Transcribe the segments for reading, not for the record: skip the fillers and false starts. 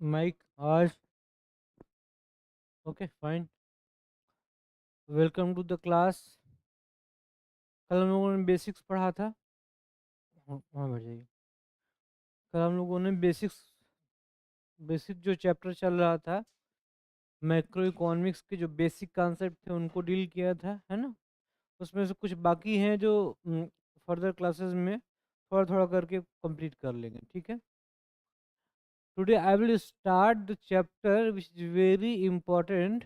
Mic आज okay fine. Welcome to the class. कल हम लोगों ने बेसिक्स पढ़ा था। हाँ हाँ, बैठ जाइए। कल हम लोगों ने बेसिक्स बेसिक जो चैप्टर चल रहा था, मैक्रो इकोनॉमिक्स के जो बेसिक कॉन्सेप्ट थे उनको डील किया था, है ना। उसमें से कुछ बाकी हैं जो फर्दर क्लासेस में थोड़ा थोड़ा करके कंप्लीट कर लेंगे, ठीक है। Today I will start the chapter which is very important,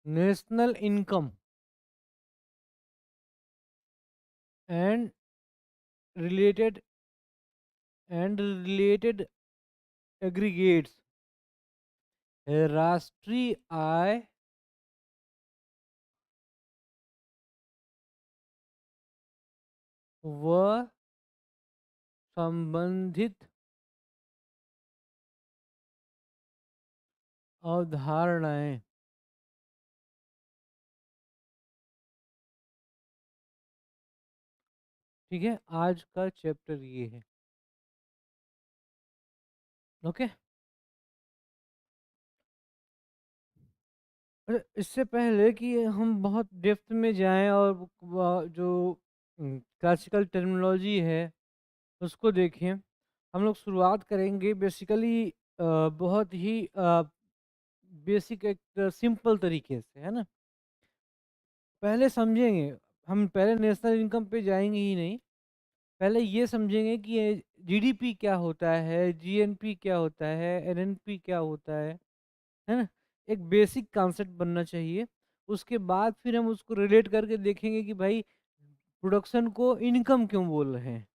national income and related related aggregates. राष्ट्रीय आय व संबंधित अवधारणाएं। ठीक है, आज का चैप्टर ये है। ओके। अरे इससे पहले कि हम बहुत डेप्थ में जाएं और जो क्लासिकल टर्मिनोलॉजी है उसको देखें, हम लोग शुरुआत करेंगे बेसिकली बहुत ही बेसिक एक सिंपल तरीके से, है ना। पहले समझेंगे, हम पहले नेशनल इनकम पे जाएंगे ही नहीं। पहले ये समझेंगे कि जीडीपी क्या होता है, जीएनपी क्या होता है, एनएनपी क्या होता है ना। एक बेसिक कॉन्सेप्ट बनना चाहिए। उसके बाद फिर हम उसको रिलेट करके देखेंगे कि भाई प्रोडक्शन को इनकम क्यों बोल रहे हैं।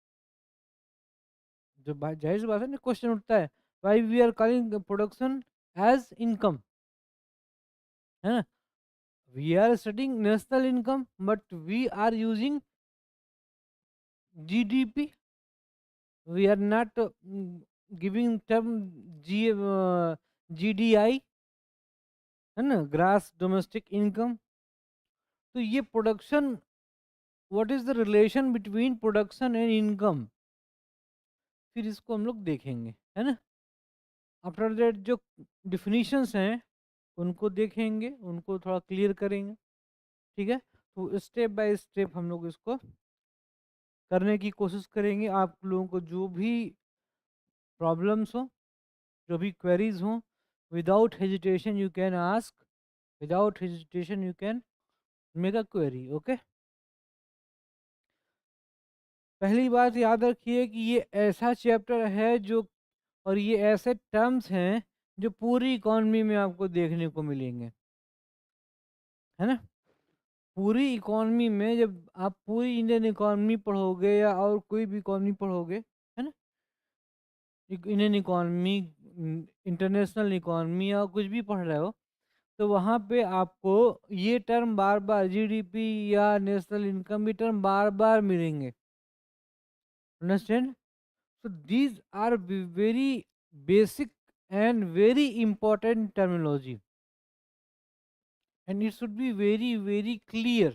जो बात जाहिर सी बात है ना, क्वेश्चन उठता है, why we are calling production as income, है ना। We are studying national income but we are using GDP. We are not giving term G GDI, है ना, ग्रास डोमेस्टिक इनकम। तो ये production, what is the relation between production and income, फिर इसको हम लोग देखेंगे, है ना। आफ्टर दैट जो डिफिनीशंस हैं उनको देखेंगे, उनको थोड़ा क्लियर करेंगे, ठीक है। तो स्टेप बाय स्टेप हम लोग इसको करने की कोशिश करेंगे। आप लोगों को जो भी प्रॉब्लम्स हो, जो भी क्वेरीज हो, without hesitation you can ask, without hesitation you can make a query, okay. पहली बात याद रखिए कि ये ऐसा चैप्टर है जो, और ये ऐसे टर्म्स हैं जो पूरी इकॉनमी में आपको देखने को मिलेंगे, है ना। पूरी इकॉनमी में जब आप पूरी इंडियन इकॉनमी पढ़ोगे या और कोई भी इकॉनमी पढ़ोगे, है ना, इंडियन इकॉनमी, इंटरनेशनल इकॉनमी या कुछ भी पढ़ रहे हो, तो वहाँ पे आपको ये टर्म बार बार, जीडीपी या नेशनल इनकम, ये टर्म बार बार मिलेंगे। Understand. So these are very basic and very important terminology, and it should be very clear.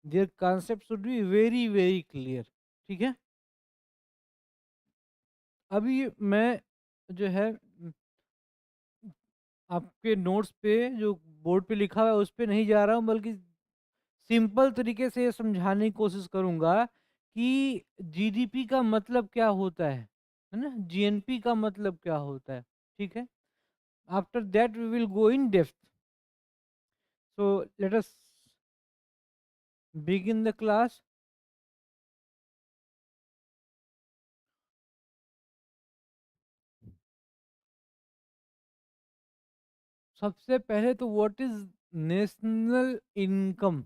Their concept should be very clear. ठीक है। अभी मैं जो है आपके नोट्स पे जो बोर्ड पे लिखा हुआ है उस पे नहीं जा रहा हूँ, बल्कि सिंपल तरीके से ये समझाने की कोशिश करूंगा कि जीडीपी का मतलब क्या होता है ना, जीएनपी का मतलब क्या होता है, ठीक है। After that we will go in depth. So let us begin the class. सबसे पहले तो what is national income.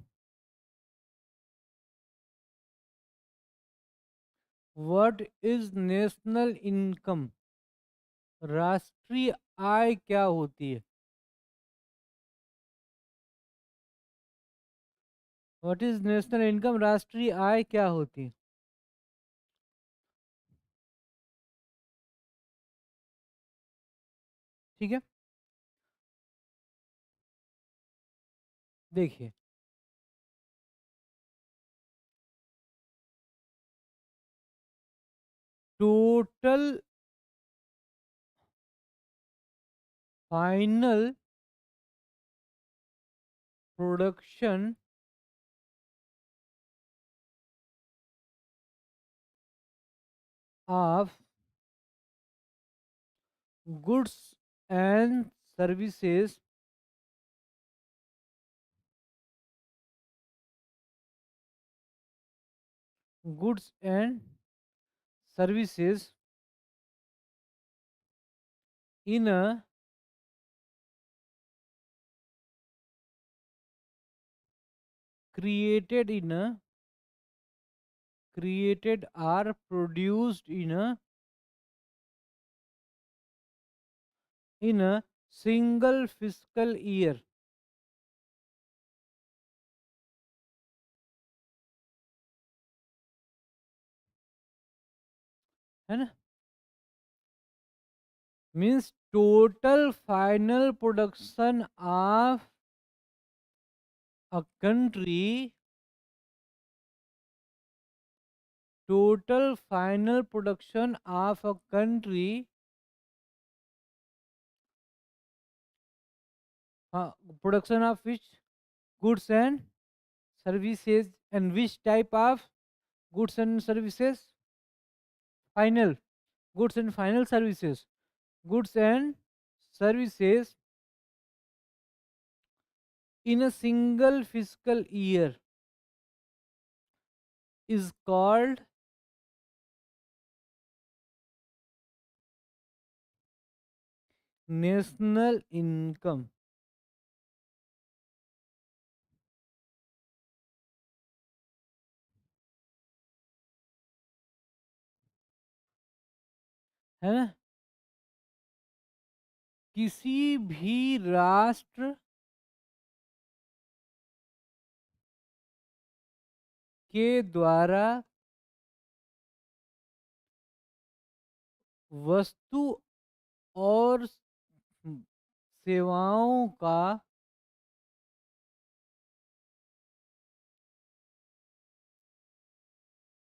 What is national income, राष्ट्रीय आय क्या होती है। व्हाट इज नेशनल इनकम, राष्ट्रीय आय क्या होती है, ठीक है। देखिए, total final production of goods and services goods and services in a created in a created or produced in a single fiscal year, है ना? Means total final production of a country, total final production of a country, production of which goods and services, and which type of goods and services? Final goods and final services. Goods and services in a single fiscal year is called national income, है ना? किसी भी राष्ट्र के द्वारा वस्तु और सेवाओं का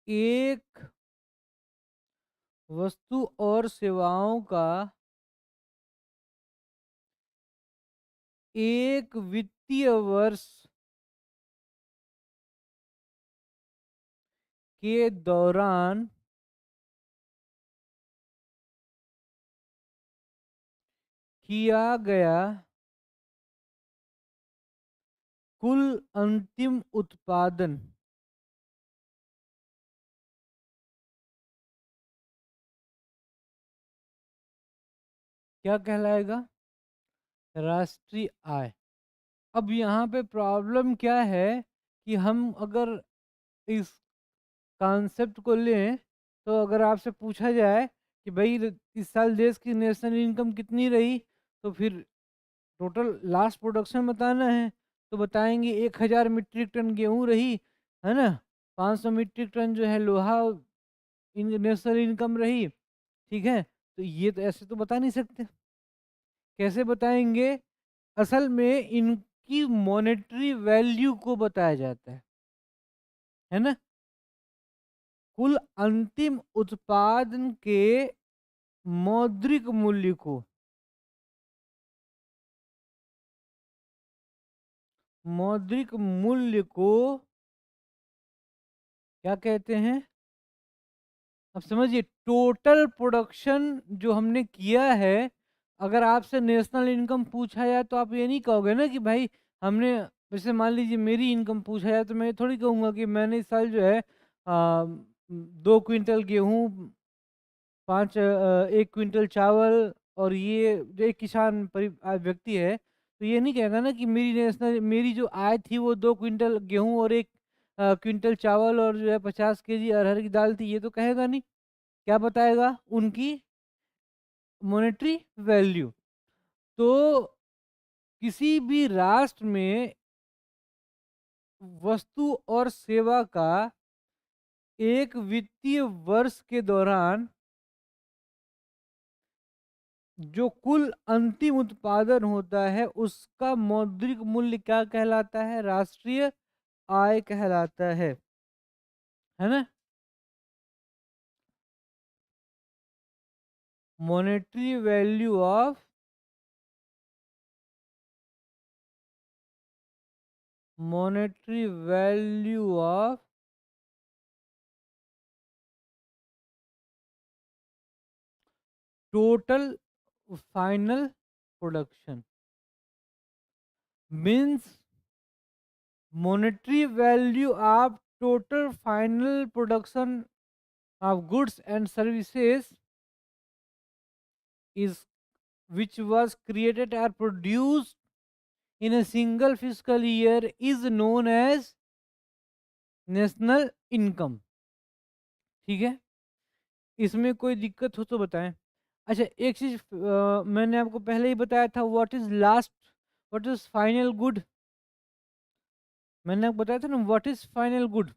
एक वस्तु और सेवाओं का एक वित्तीय वर्ष के दौरान किया गया कुल अंतिम उत्पादन क्या कहलाएगा? राष्ट्रीय आय। अब यहाँ पे प्रॉब्लम क्या है कि हम अगर इस कॉन्सेप्ट को लें, तो अगर आपसे पूछा जाए कि भाई इस साल देश की नेशनल इनकम कितनी रही, तो फिर टोटल लास्ट प्रोडक्शन बताना है, तो बताएंगे 1000 मीट्रिक टन गेहूं रही, है ना? 500 मीट्रिक टन जो है लोहा नेशनल इनकम रही। ठीक है, तो ये तो ऐसे तो बता नहीं सकते। कैसे बताएंगे? असल में इनकी मॉनेटरी वैल्यू को बताया जाता है ना? कुल अंतिम उत्पादन के मौद्रिक मूल्य को, मौद्रिक मूल्य को क्या कहते हैं? अब समझिए, टोटल प्रोडक्शन जो हमने किया है, अगर आपसे नेशनल इनकम पूछा जाए तो आप ये नहीं कहोगे ना कि भाई हमने, जैसे मान लीजिए मेरी इनकम पूछा जाए तो मैं थोड़ी कहूँगा कि मैंने इस साल जो है 2 क्विंटल गेहूँ, 1 क्विंटल चावल, और ये जो एक किसान व्यक्ति है, तो ये नहीं कहेगा ना कि मेरी जो आय थी वो 2 क्विंटल गेहूं और 1 क्विंटल चावल और जो है 50 केजी अरहर की दाल थी। ये तो कहेगा नहीं। क्या बताएगा? उनकी मॉनेटरी वैल्यू। तो किसी भी राष्ट्र में वस्तु और सेवा का एक वित्तीय वर्ष के दौरान जो कुल अंतिम उत्पादन होता है, उसका मौद्रिक मूल्य क्या कहलाता है? राष्ट्रीय आय कहलाता है ना? Monetary value of monetary value of total final production. Means monetary value of total final production of goods and services is which was created or produced in a single fiscal year is known as national income. ठीक है, इसमें कोई दिक्कत हो तो बताएं। अच्छा, एक चीज मैंने आपको पहले ही बताया था, what is last, what is final good. मैंने आपको बताया था ना व्हाट इज फाइनल गुड।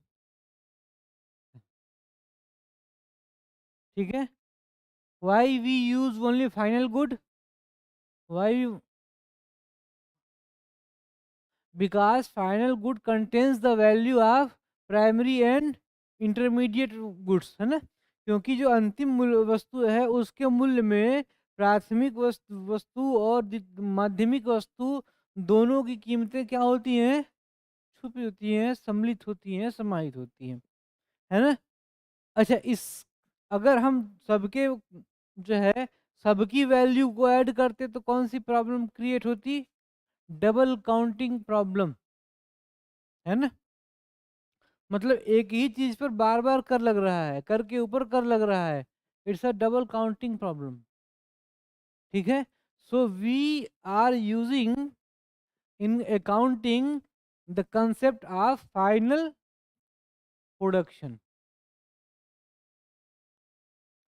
ठीक है, why we use only final good, why, because final good contains the value of primary and intermediate goods, है ना। क्योंकि जो अंतिम मूल्य वस्तु है उसके मूल्य में प्राथमिक वस्तु वस्तु और माध्यमिक वस्तु दोनों की कीमतें क्या होती हैं, छुपी होती हैं, सम्मिलित होती हैं, समाहित होती हैं, है ना। अच्छा, इस अगर हम सबके जो है सबकी वैल्यू को ऐड करते तो कौन सी प्रॉब्लम क्रिएट होती, डबल काउंटिंग प्रॉब्लम, है ना। मतलब एक ही चीज पर बार बार कर लग रहा है, कर के ऊपर कर लग रहा है, it's a double counting problem. ठीक है, so we are using in accounting the concept of final production.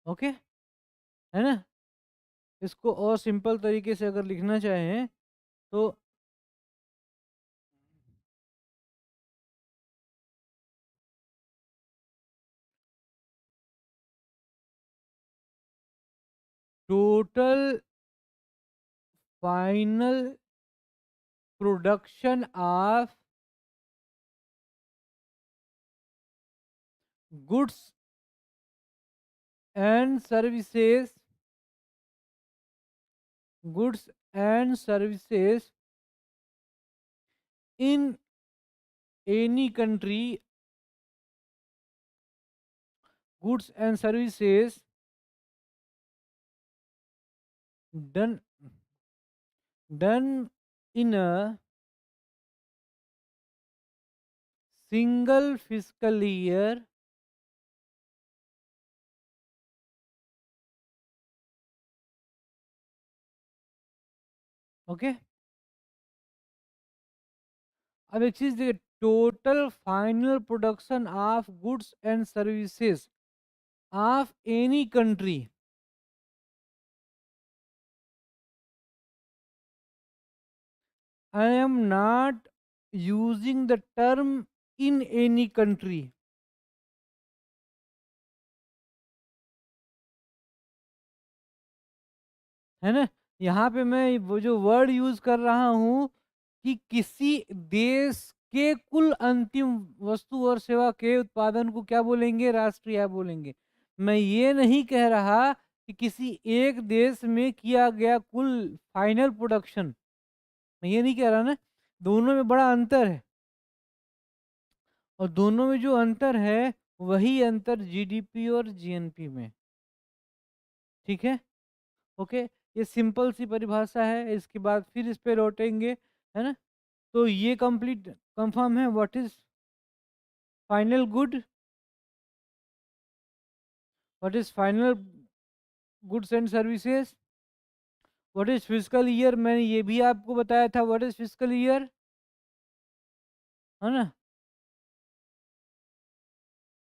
Okay, है ना। इसको और सिंपल तरीके से अगर लिखना चाहें तो total final production of goods and services, goods and services in any country, goods and services done done in a single fiscal year okay. अब एक चीज देखिए, total final production of goods and services of any country, I am not using the term in any country, है ना। यहाँ पे मैं वो जो वर्ड यूज कर रहा हूँ कि किसी देश के कुल अंतिम वस्तु और सेवा के उत्पादन को क्या बोलेंगे, राष्ट्रीय आय बोलेंगे। मैं ये नहीं कह रहा कि किसी एक देश में किया गया कुल फाइनल प्रोडक्शन, मैं ये नहीं कह रहा ना। दोनों में बड़ा अंतर है, और दोनों में जो अंतर है वही अंतर जीडीपी और जीएनपी में। ठीक है, ओके। ये सिंपल सी परिभाषा है, इसके बाद फिर इस पे लौटेंगे, है ना। तो ये कंप्लीट कंफर्म है, what is final good, what is final goods and services, what is physical year, मैंने ये भी आपको बताया था, व्हाट इज फिजिकल ईयर, है ना।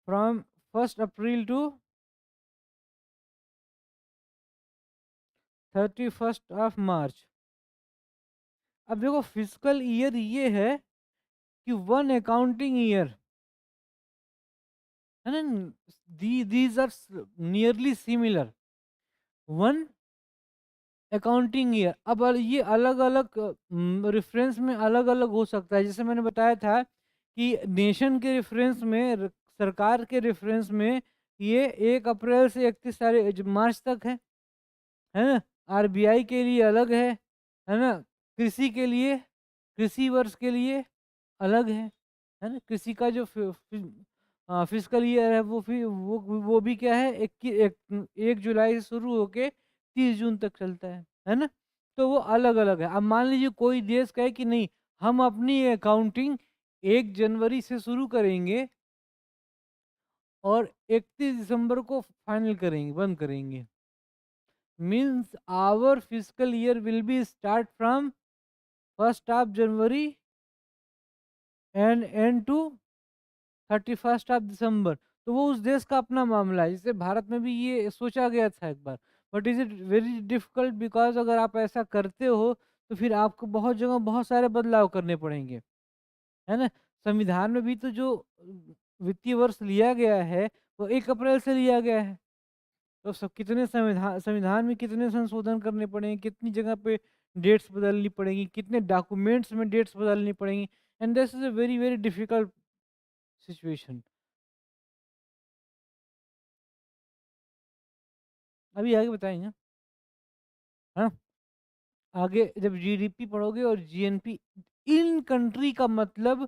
फ्रॉम 1 अप्रैल टू 31 मार्च। अब देखो फिजिकल ईयर ये है कि वन अकाउंटिंग ईयर, है ना, these are nearly similar, one accounting year. अब ये अलग अलग रेफरेंस में अलग अलग हो सकता है, जैसे मैंने बताया था कि नेशन के रेफरेंस में, सरकार के रेफरेंस में ये 1 अप्रैल से 31 मार्च तक है ना। आरबीआई के लिए अलग है ना। कृषि के लिए, कृषि वर्ष के लिए अलग है ना? किसी का जो फिजिकल ईयर है वो वो भी क्या है, 1 जुलाई से शुरू होके 30 जून तक चलता है ना? तो वो अलग अलग है। अब मान लीजिए कोई देश कहे कि नहीं, हम अपनी अकाउंटिंग 1 जनवरी से शुरू करेंगे और 31 दिसंबर को फाइनल करेंगे, बंद करेंगे। Means our physical year will be start from 1st of January and end to 31st of December. तो वो उस देश का अपना मामला है। जैसे भारत में भी ये सोचा गया था एक बार, but is it very difficult, because अगर आप ऐसा करते हो तो फिर आपको बहुत जगह बहुत सारे बदलाव करने पड़ेंगे, है ना? संविधान में भी तो जो वित्तीय वर्ष लिया गया है वो 1 अप्रैल से लिया गया है। तो सब कितने संविधान संविधान में कितने संशोधन करने पड़ेंगे, कितनी जगह पे डेट्स बदलनी पड़ेंगी, कितने डॉक्यूमेंट्स में डेट्स बदलनी पड़ेंगी, and this is a very very difficult situation. अभी आगे बताएंगे, हाँ। आगे जब जीडीपी पढ़ोगे और जीएनपी, इन कंट्री का मतलब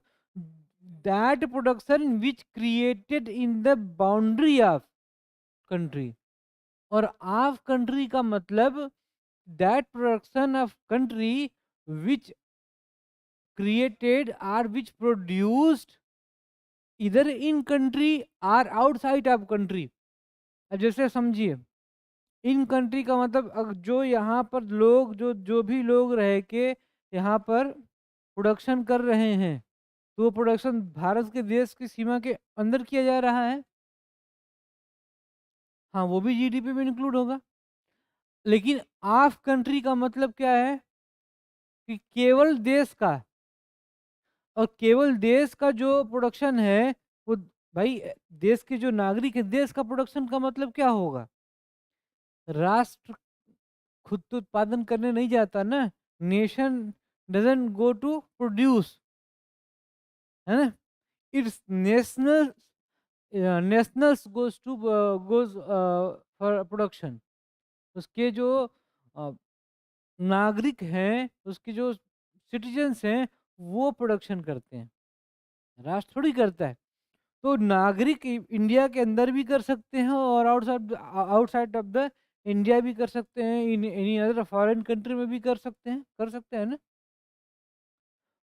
that production which created in the boundary of country, और ऑफ कंट्री का मतलब that production of country which created or which produced either in country or outside of country। अब जैसे समझिए, इन कंट्री का मतलब जो यहाँ पर लोग जो भी लोग रह के यहाँ पर प्रोडक्शन कर रहे हैं, तो वो प्रोडक्शन भारत के देश की सीमा के अंदर किया जा रहा है, हाँ, वो भी जीडीपी में इंक्लूड होगा। लेकिन ऑफ कंट्री का मतलब क्या है कि केवल देश का, और केवल देश का जो प्रोडक्शन है वो, भाई देश के जो नागरिक है, देश का प्रोडक्शन का मतलब क्या होगा? राष्ट्र खुद तो उत्पादन करने नहीं जाता ना। Nation doesn't go to produce, है ना? It's national, nationals goes for production. उसके जो अ, नागरिक हैं, उसके जो सिटीजन्स हैं, वो प्रोडक्शन करते हैं, राष्ट्र थोड़ी करता है। तो नागरिक इंडिया के अंदर भी कर सकते हैं और आउटसाइड ऑफ द इंडिया भी कर सकते हैं, in any other foreign country में भी कर सकते हैं ना?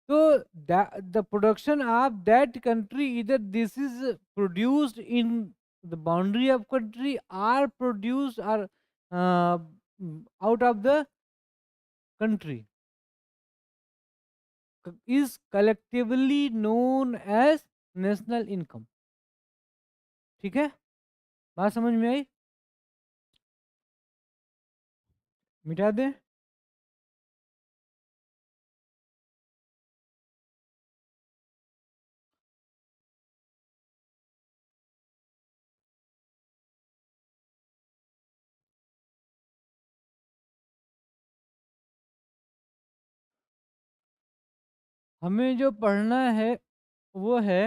तो the production of that country, इधर this is produced in the boundary of country or produced or out of the country, is collectively known as national income. ठीक है, बात समझ में आई? मिटा दें? हमें जो पढ़ना है वो है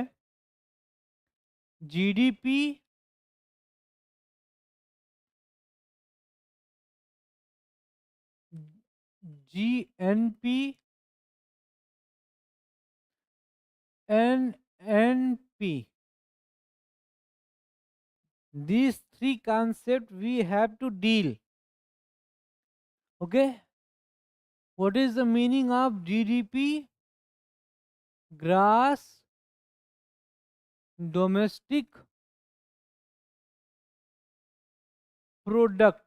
GDP, GNP, NNP. These three concepts we have to deal. Okay? What is the meaning of GDP? Gross Domestic Product।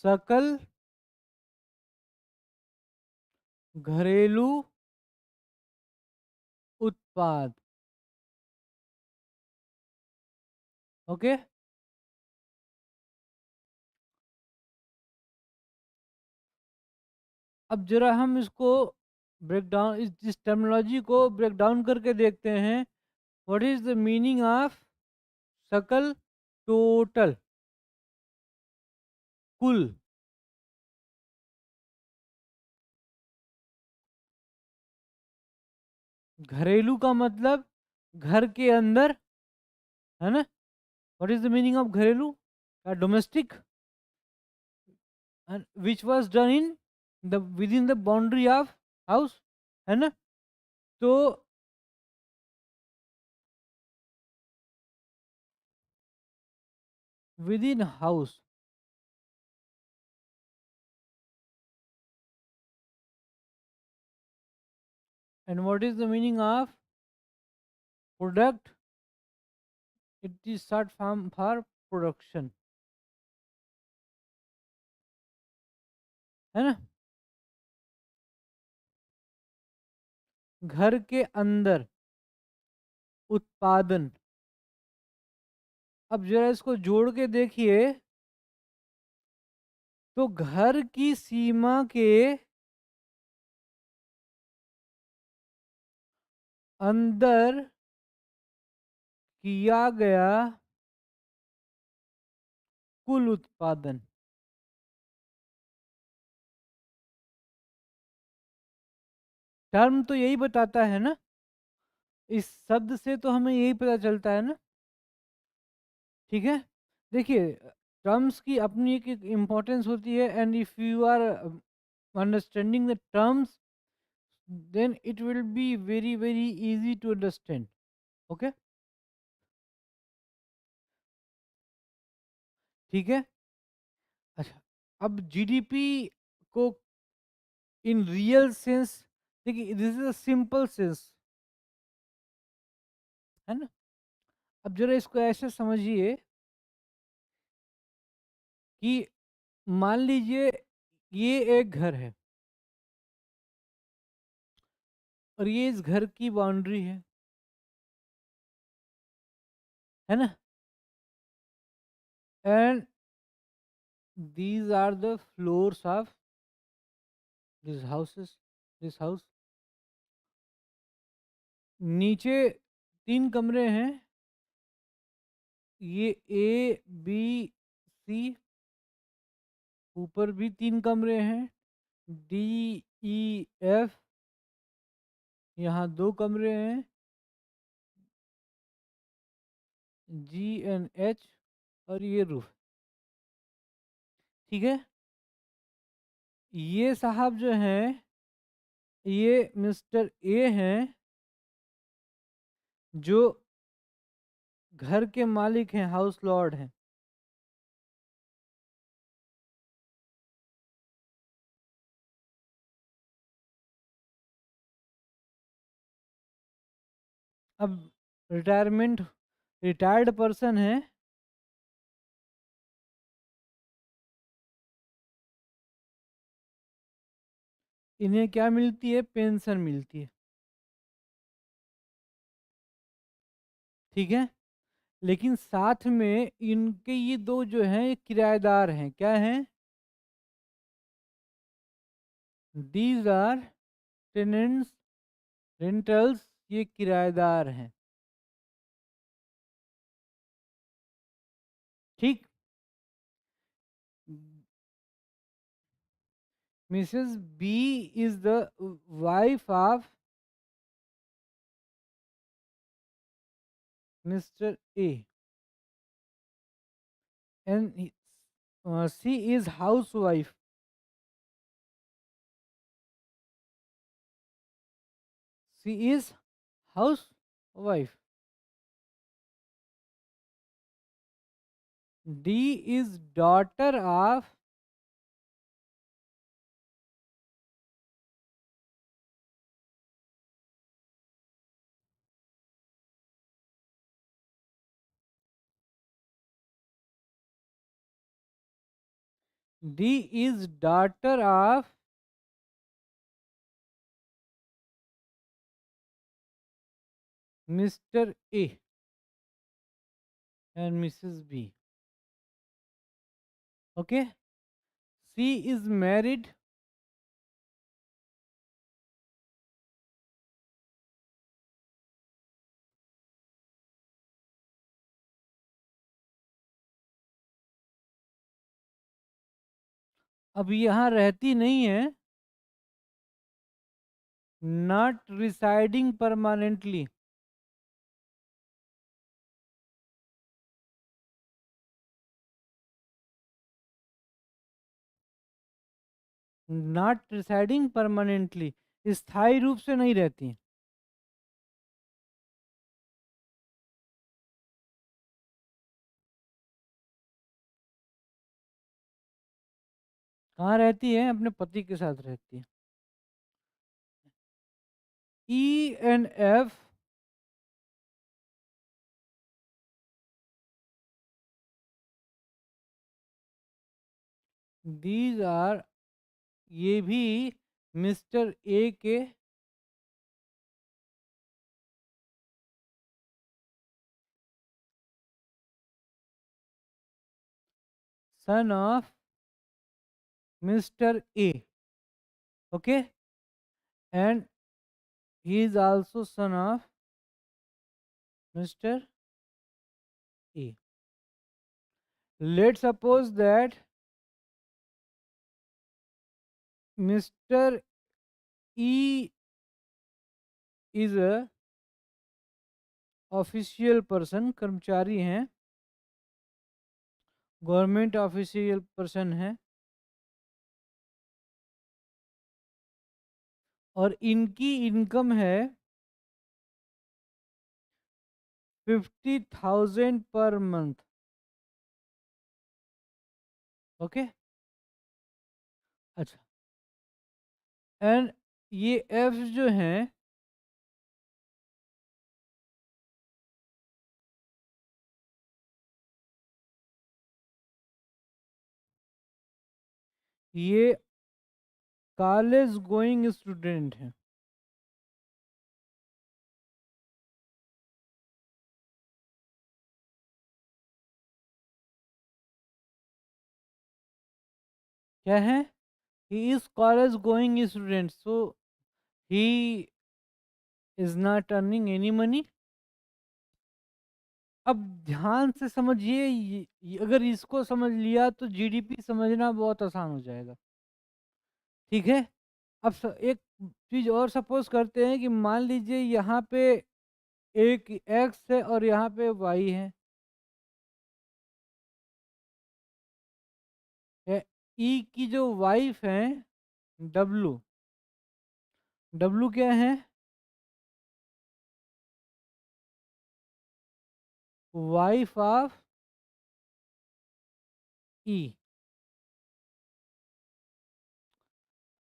सकल घरेलू उत्पाद। ओके? अब जरा हम इसको ब्रेक डाउन, इस टर्मिनोलॉजी को ब्रेक डाउन करके देखते हैं। What is the meaning of सकल? टोटल, कुल। घरेलू का मतलब घर के अंदर, है ना? What is the meaning of घरेलू? Domestic, which was done in the within the boundary of house, है ना? तो within house, and what is the meaning of product? It is short form for production, है ना? घर के अंदर उत्पादन। अब जरा इसको जोड़ के देखिए, तो घर की सीमा के अंदर किया गया कुल उत्पादन। टर्म तो यही बताता है ना, इस शब्द से तो हमें यही पता चलता है ना। ठीक है, देखिए, टर्म्स की अपनी एक इम्पोर्टेंस होती है, and if you are understanding the terms, then it will be very very easy to understand. Okay, ठीक है। अच्छा, अब जीडीपी को इन रियल सेंस, देखिए this is a simple sense, है ना? अब जरा इसको ऐसे समझिए कि मान लीजिए ये एक घर है, और ये इस घर की बाउंड्री है ना? And these are the floors of this houses, this house। नीचे 3 कमरे हैं, ये ए बी सी। ऊपर भी 3 कमरे हैं, डी ई एफ। यहाँ 2 कमरे हैं, जी एन एच। और ये रूफ। ठीक है, ये साहब जो हैं, ये मिस्टर ए हैं, जो घर के मालिक हैं, हाउस लॉर्ड हैं। अब रिटायर्ड पर्सन है, इन्हें क्या मिलती है? पेंशन मिलती है। ठीक है, लेकिन साथ में इनके ये दो जो हैं, ये किराएदार हैं। क्या हैं? These are tenants, rentals. ये किराएदार हैं। ठीक। Mrs B is the wife of mister A, and C is housewife. C is housewife. D is daughter of D is daughter of mister A and Mrs B. Okay, C is married अब यहाँ रहती नहीं है, not residing permanently. Not residing permanently, स्थायी रूप से नहीं रहती हैं। कहाँ रहती है? अपने पति के साथ रहती है। E and F, these are, ये भी मिस्टर ए के son of mister A, okay, and he is also son of mister A. Let suppose that Mr E is a official person, कर्मचारी हैं, गवर्नमेंट ऑफिशियल पर्सन है, और इनकी income है 50,000 per month, okay. अच्छा, and ये F जो हैं, ये कॉलेज गोइंग स्टूडेंट हैं। क्या है? He is college going student, so he is not earning any money. अब ध्यान से समझिए, अगर इसको समझ लिया तो जीडीपी समझना बहुत आसान हो जाएगा। ठीक है। अब एक चीज और सपोज करते हैं कि मान लीजिए यहाँ पे एक एक्स है और यहाँ पे वाई है। ई की जो वाइफ है डब्लू, डब्लू क्या है? Wife of E,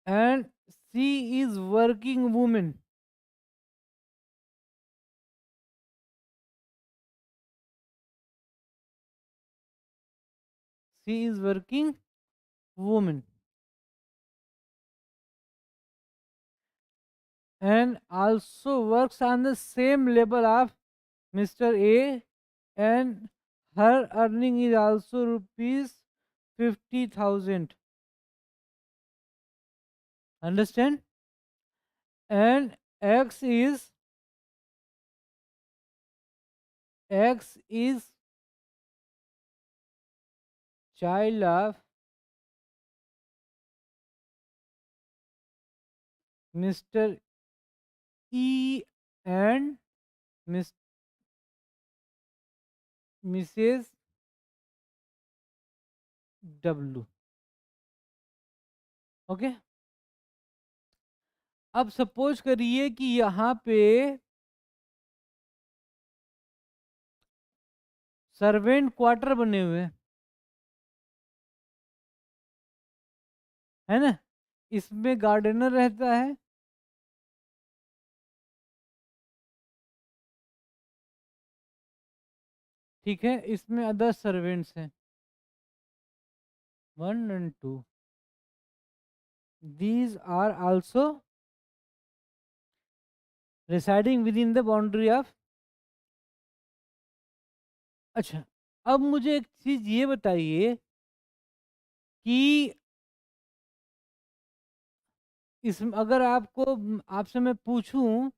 and C is working women. C is working women and also works on the same level of Mr. A, and her earning is also rupees 50,000. Understand? And X is child of Mr. E and Miss Mrs. W. Okay. अब suppose करिए कि यहाँ पे servant quarter बने हुए हैं, है ना? इसमें गार्डनर रहता है, ठीक है, इसमें अदर सर्वेंट्स हैं 1 and 2, these are also residing within the boundary of। अच्छा, अब मुझे एक चीज ये बताइए कि इस, अगर आपसे मैं पूछूं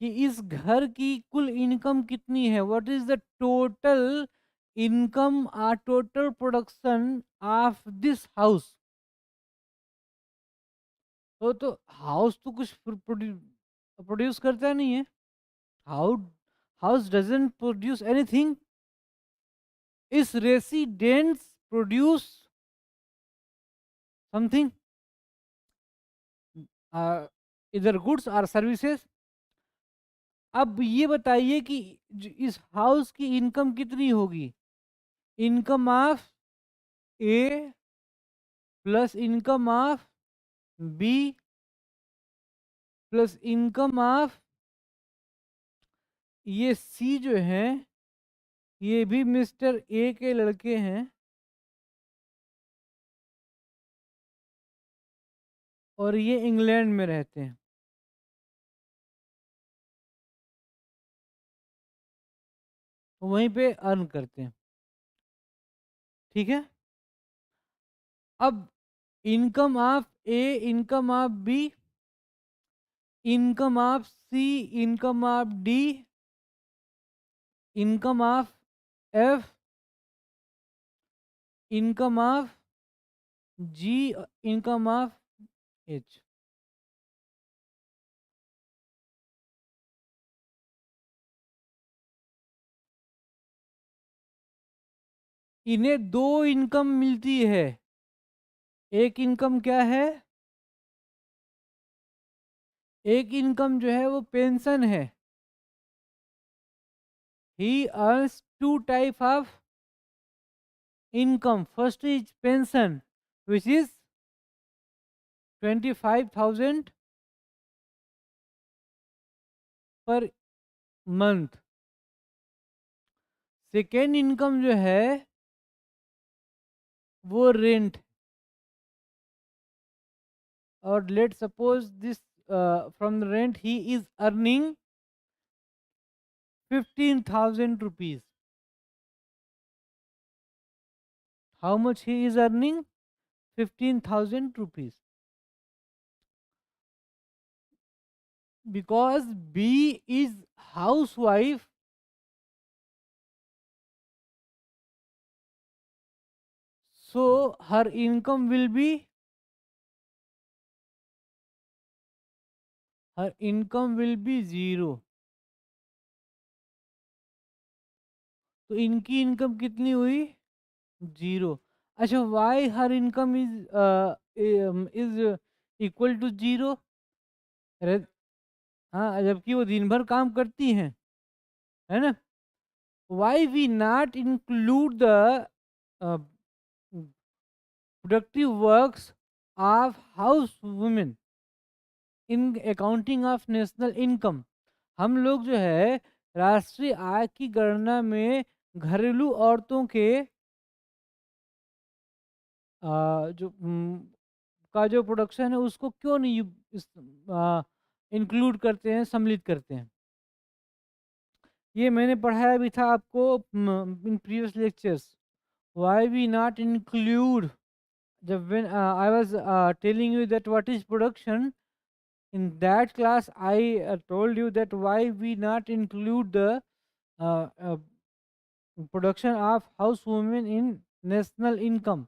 कि इस घर की कुल इनकम कितनी है, what is the total income और total production of this house, तो हाउस तो कुछ प्रोड्यूस करता नहीं है। How house doesn't produce anything, its residents produce something. इधर गुड्स और सर्विसेज। अब ये बताइए कि इस हाउस की इनकम कितनी होगी? Income of A plus income of B plus income of ये सी जो है, ये भी मिस्टर ए के लड़के हैं और ये इंग्लैंड में रहते हैं, वहीं पे अर्न करते हैं। ठीक है। अब income of A, income of B, income of C, income of D, income of F, income of G, income of H. इन्हें दो इनकम मिलती है। एक इनकम क्या है? एक इनकम जो है वो पेंशन है। He earns two type of income. First is pension, which is 25,000 per month. Second income जो है वो रेंट, और let suppose this from the rent he is earning 15,000 rupees. How much he is earning? 15,000 rupees. Because B is housewife, so her income will be, her income will be zero. तो इनकी income कितनी हुई? Zero. अच्छा, why her income is equal to zero? हाँ, जबकि वो दिन भर काम करती हैं, है ना? Why we not include the productive works of house women in accounting of national income? हम लोग जो है राष्ट्रीय आय की गणना में घरेलू औरतों के जो का जो प्रोडक्शन है उसको क्यों नहीं इंक्लूड करते हैं, सम्मिलित करते हैं? ये मैंने पढ़ाया भी था आपको in previous lectures. Why we not include, जब when I was telling you that what is production, in that class I told you that why we not include the production of housewomen in national income.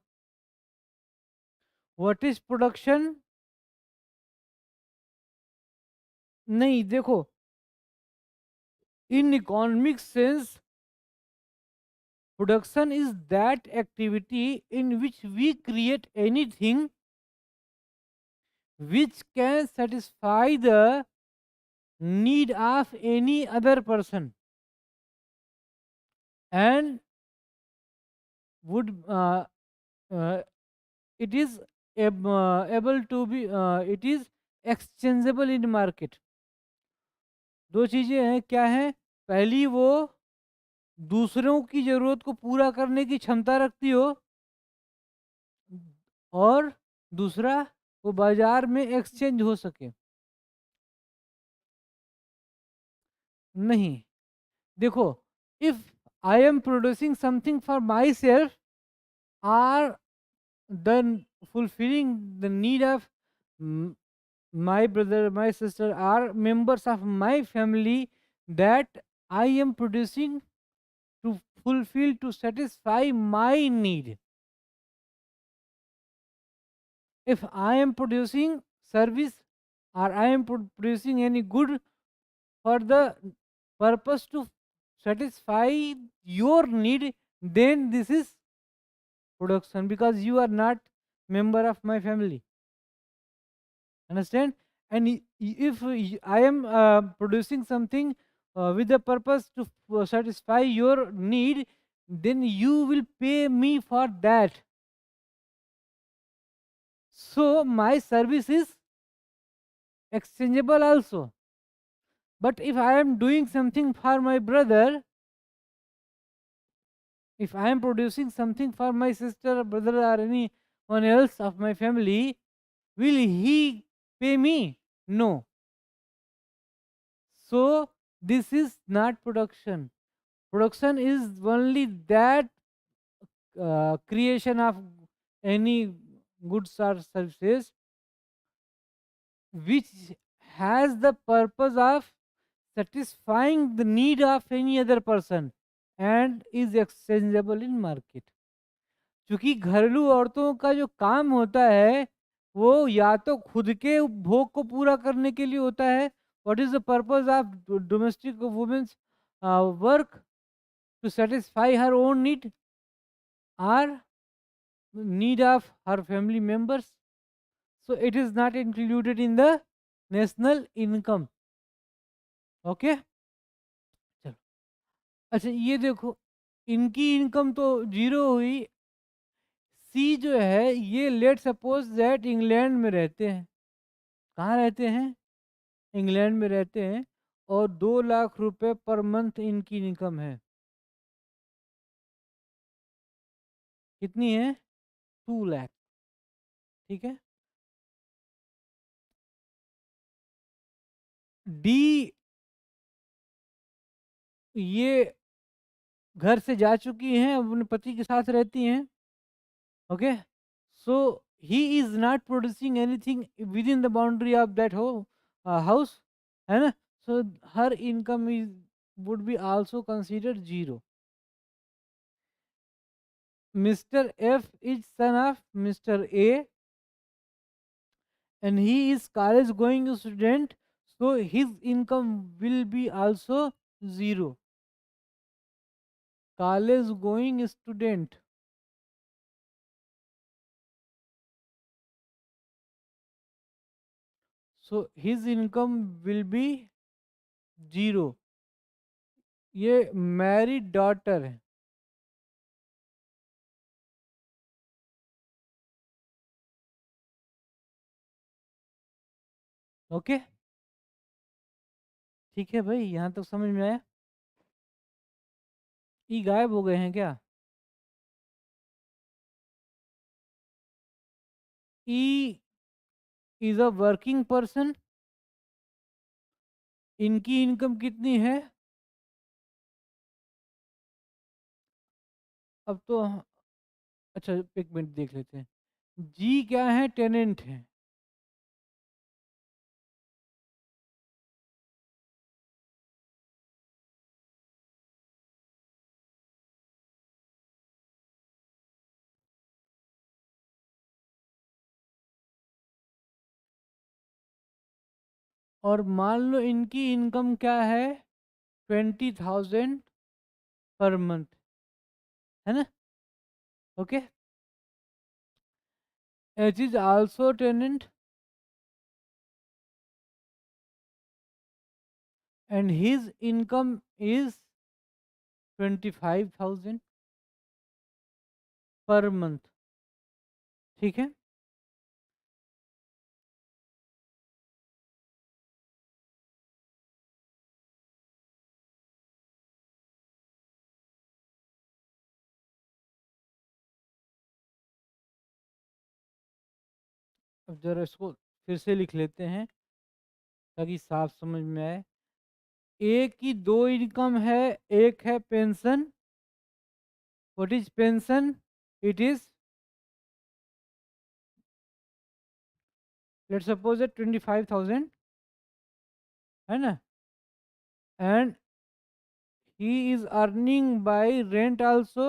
What is production? नहीं, देखो, in economic sense production is that activity in which we create anything which can satisfy the need of any other person and would uh, it is able to be it is exchangeable in market. दो चीजें हैं, क्या है? पहली, वो दूसरों की जरूरत को पूरा करने की क्षमता रखती हो, और दूसरा, वो बाजार में एक्सचेंज हो सके। नहीं, देखो, if I am producing something for myself, are then fulfilling the need of my brother, my sister, are members of my family that I am producing to fulfill, to satisfy my need. If I am producing service or I am producing any good for the purpose to satisfy your need, then this is production, because you are not member of my family. Understand? And if I am producing something with the purpose to satisfy your need, then you will pay me for that. So my service is exchangeable also. But if I am doing something for my brother, if I am producing something for my sister or brother or anyone else of my family, will he pay me? No. So this is not production. Production is only that creation of any goods or services which has the purpose of satisfying the need of any other person and is exchangeable in market. क्योंकि घरेलू औरतों का जो काम होता है वो या तो खुद के उपभोग को पूरा करने के लिए होता है. What is the purpose of domestic women's work? To satisfy her own need or need of her family members. So it is not included in the national income. Okay, चलो. अच्छा ये देखो, इनकी इनकम तो जीरो हुई. सी जो है ये लेट सपोज दैट इंग्लैंड में रहते हैं. कहाँ रहते हैं? इंग्लैंड में रहते हैं. और 2 लाख रुपए पर मंथ इनकी इनकम है. कितनी है? 2 लाख. ठीक है. डी ये घर से जा चुकी हैं, अपने पति के साथ रहती हैं. Okay. So he is not producing anything within the boundary of that हो हाउस, है ना. So her income is would be also considered zero. Mister F is son of mister A and he is college going student, so his income will be also zero. College going student, so his income will be zero. ये married daughter है. Okay, ठीक है भाई, यहाँ तक समझ में आया. ई गायब हो गए हैं क्या? ई इज अ वर्किंग पर्सन. इनकी इनकम कितनी है? अब तो अच्छा एक मिनट देख लेते हैं. जी क्या है? टेनेंट है. और मान लो इनकी इनकम क्या है? 20,000 पर मंथ, है ना. Okay. H is also tenant and his income is 25,000 per month. ठीक है. अब जरा इसको फिर से लिख लेते हैं ताकि साफ समझ में आए. एक की दो इनकम है. एक है pension. What is pension? It is, let's suppose 25,000, है ना. And he is earning by rent also.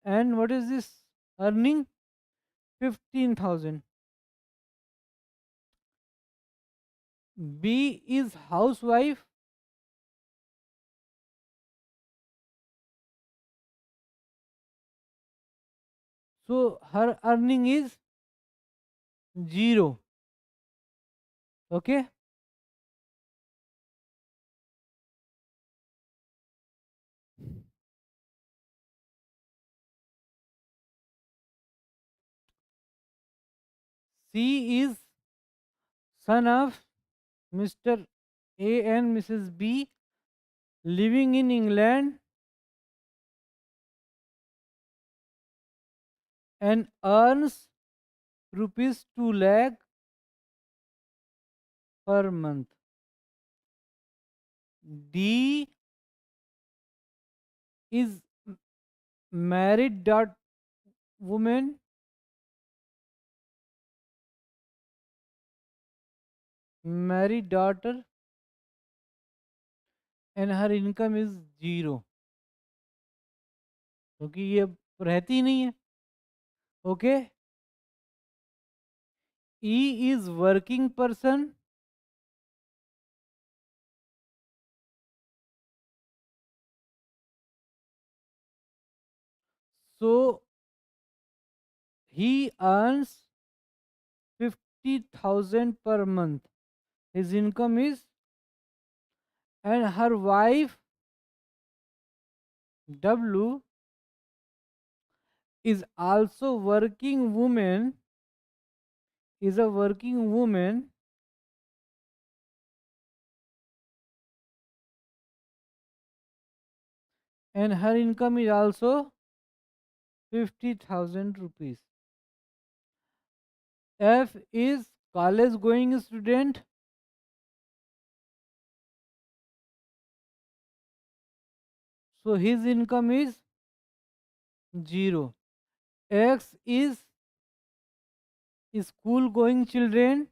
And what is this earning? 15,000. B is housewife. So her earning is zero. Okay. C is son of Mr. A and Mrs. B, living in England and earns rupees 2 lakh per month. D is married woman, married daughter, and her income is 0, क्योंकि ये रहती ही नहीं है. Okay. E is working person, so he earns 50,000 per month. His income is, and her wife W is also working woman, is a working woman, and her income is also 50,000 rupees. F is college going student, so his income is 0. X is school going children,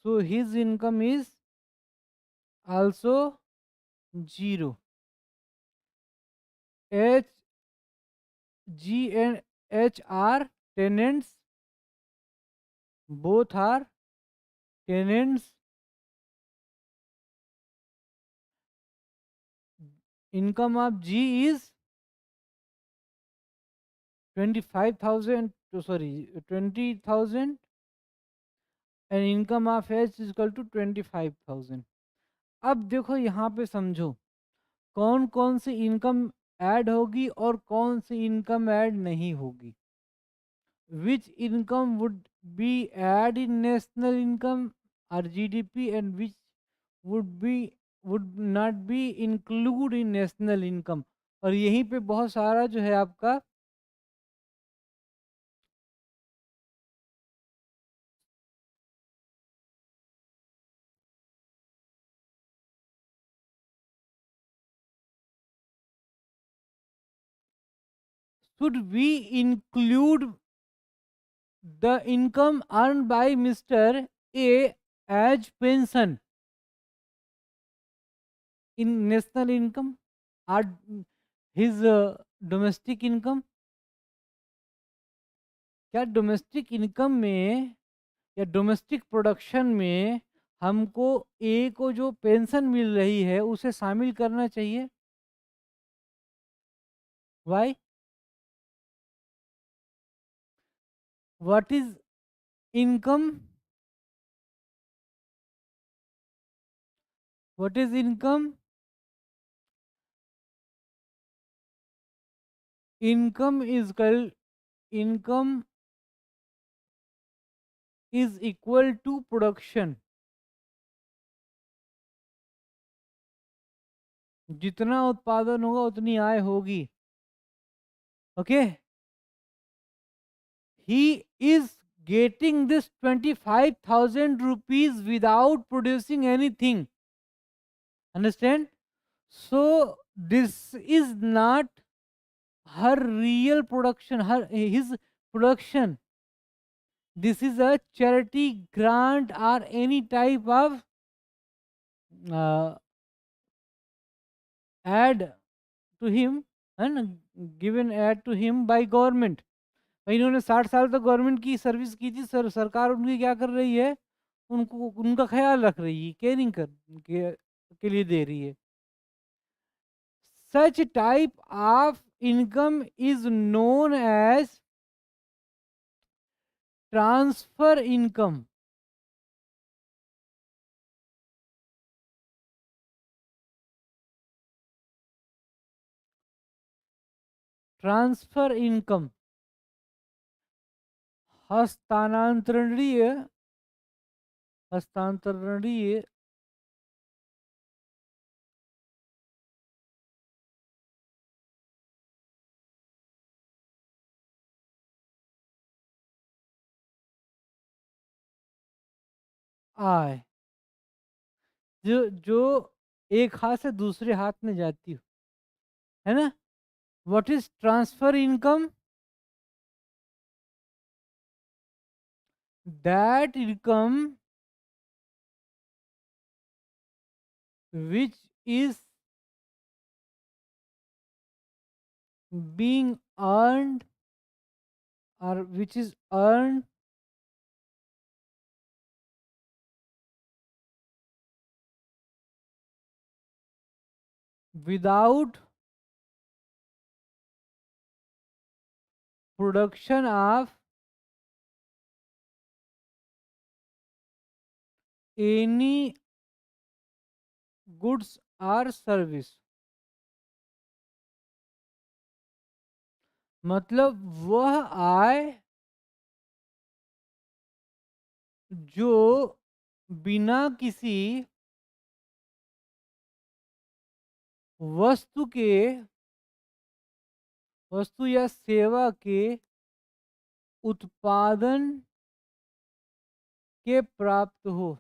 so his income is also 0. H, G and H are tenants, both are tenants. Income of G is 25,000, sorry, 20,000, and income of H is equal to 25,000. अब देखो यहाँ पे समझो कौन कौन सी income add होगी और कौन सी इनकम ऐड नहीं होगी. Which income would be add in national income or GDP, and which would not be include in national income. और यहीं पे बहुत सारा जो है आपका should we include the income earned by Mr. A as pension in national income or his domestic income. क्या domestic income में या डोमेस्टिक प्रोडक्शन में हमको ए को जो पेंशन मिल रही है उसे शामिल करना चाहिए? Why? What is income? What is income? Income is equal to production. जितना उत्पादन होगा उतनी आय होगी. Okay. He is getting this 25,000 rupees without producing anything. Understand? So this is not her real production, his production. This is a charity grant or any type of uh, ad to him, and given ad to him by government. इन्होंने 60 साल तक government की service की थी. सरकार उनकी क्या कर रही है? उनको उनका ख्याल रख रही है, केयरिंग के लिए दे रही है. Such type of income is known as transfer income. Transfer income हस्तांतरणीय हस्तांतरणीय आय, जो जो एक हाथ से दूसरे हाथ में जाती हो, है ना? What is transfer income? That income which is being earned or which is earned without production of any goods or service। मतलब वह आय जो बिना किसी वस्तु के वस्तु या सेवा के उत्पादन के प्राप्त हो।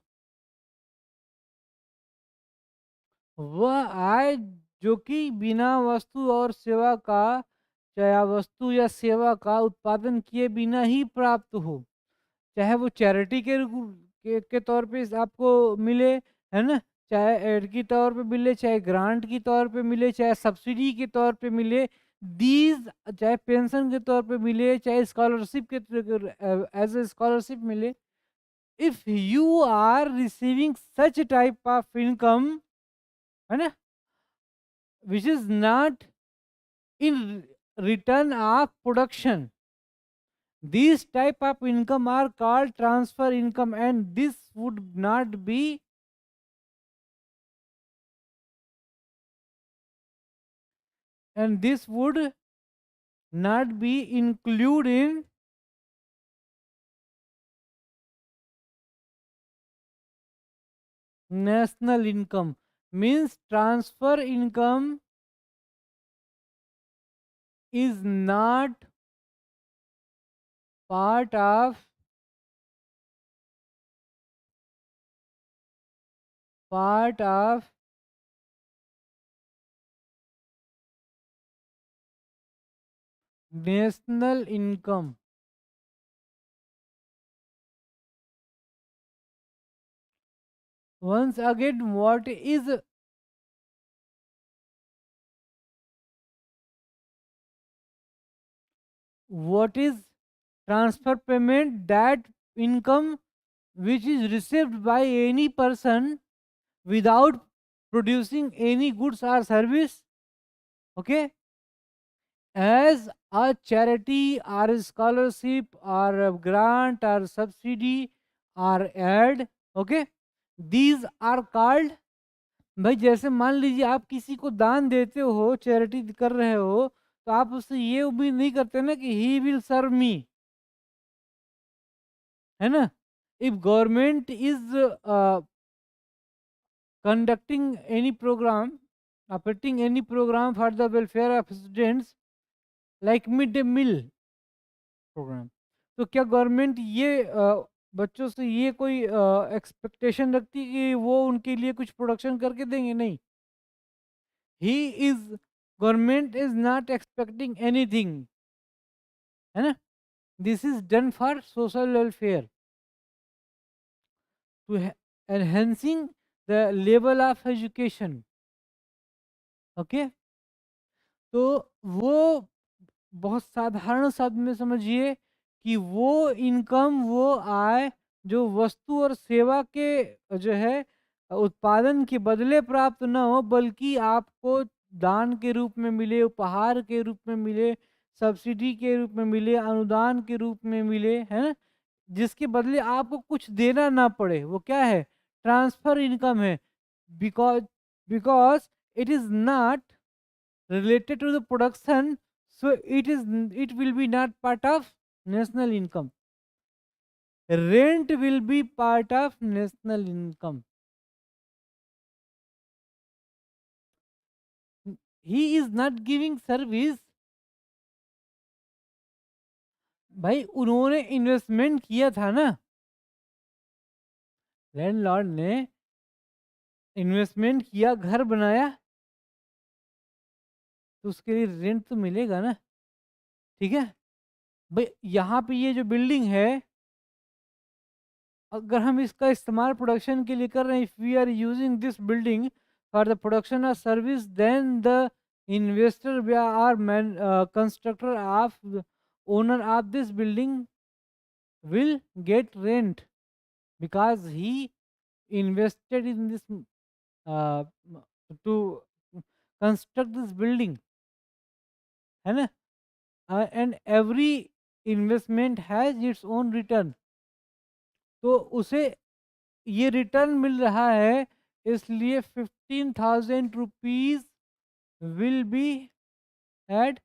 वह आय जो कि बिना वस्तु और सेवा का, चाहे वस्तु या सेवा का उत्पादन किए बिना ही प्राप्त हो, चाहे वो चैरिटी के तौर पे आपको मिले, है ना, चाहे एड के तौर पे मिले, चाहे ग्रांट के तौर पे मिले, चाहे सब्सिडी के तौर पे मिले, दीज, चाहे पेंशन के तौर पे मिले, चाहे स्कॉलरशिप के एज ए स्कॉलरशिप मिले, if you are receiving such type of income, है ना, which is not in return of production, these type of income are called transfer income, and this would not be, and this would not be included in national income. Means transfer income is not part of part of national income। Once again, what is transfer payment? That income which is received by any person without producing any goods or service, okay, as a charity or a scholarship or a grant or subsidy or aid, okay, these are called, भाई जैसे मान लीजिए आप किसी को दान देते हो, चैरिटी कर रहे हो, तो आप उससे ये उम्मीद नहीं करते ना कि ही विल सर्व मी, है ना? If government is conducting any program, operating any program for the welfare of students, like mid day meal program, तो क्या गवर्नमेंट ये बच्चों से ये कोई एक्सपेक्टेशन रखती है कि वो उनके लिए कुछ प्रोडक्शन करके देंगे? नहीं, he is government is not expecting anything, है ना? This is done for social welfare, to enhancing the level of education, okay. तो वो बहुत साधारण शब्द में समझिए कि वो इनकम, वो आय जो वस्तु और सेवा के जो है उत्पादन के बदले प्राप्त न हो, बल्कि आपको दान के रूप में मिले, उपहार के रूप में मिले, सब्सिडी के रूप में मिले, अनुदान के रूप में मिले, है ना, जिसके बदले आपको कुछ देना ना पड़े, वो क्या है? ट्रांसफर इनकम है। Because because it is not related to the production, So it will be not part of national income. Rent will be part of national income. He is not giving service. भाई उन्होंने investment किया था ना, landlord ने investment किया, घर बनाया, तो उसके लिए रेंट तो मिलेगा ना। ठीक है भाई, यहाँ पे ये जो बिल्डिंग है, अगर हम इसका इस्तेमाल प्रोडक्शन के लिए कर रहे हैं, if we are using this building for the production of service, then the investor are man constructor of owner of this building will get rent because he invested in this uh, to construct this building, है ना। And every investment has its own return, तो उसे ये return मिल रहा है, इसलिए 15,000 rupees will be add.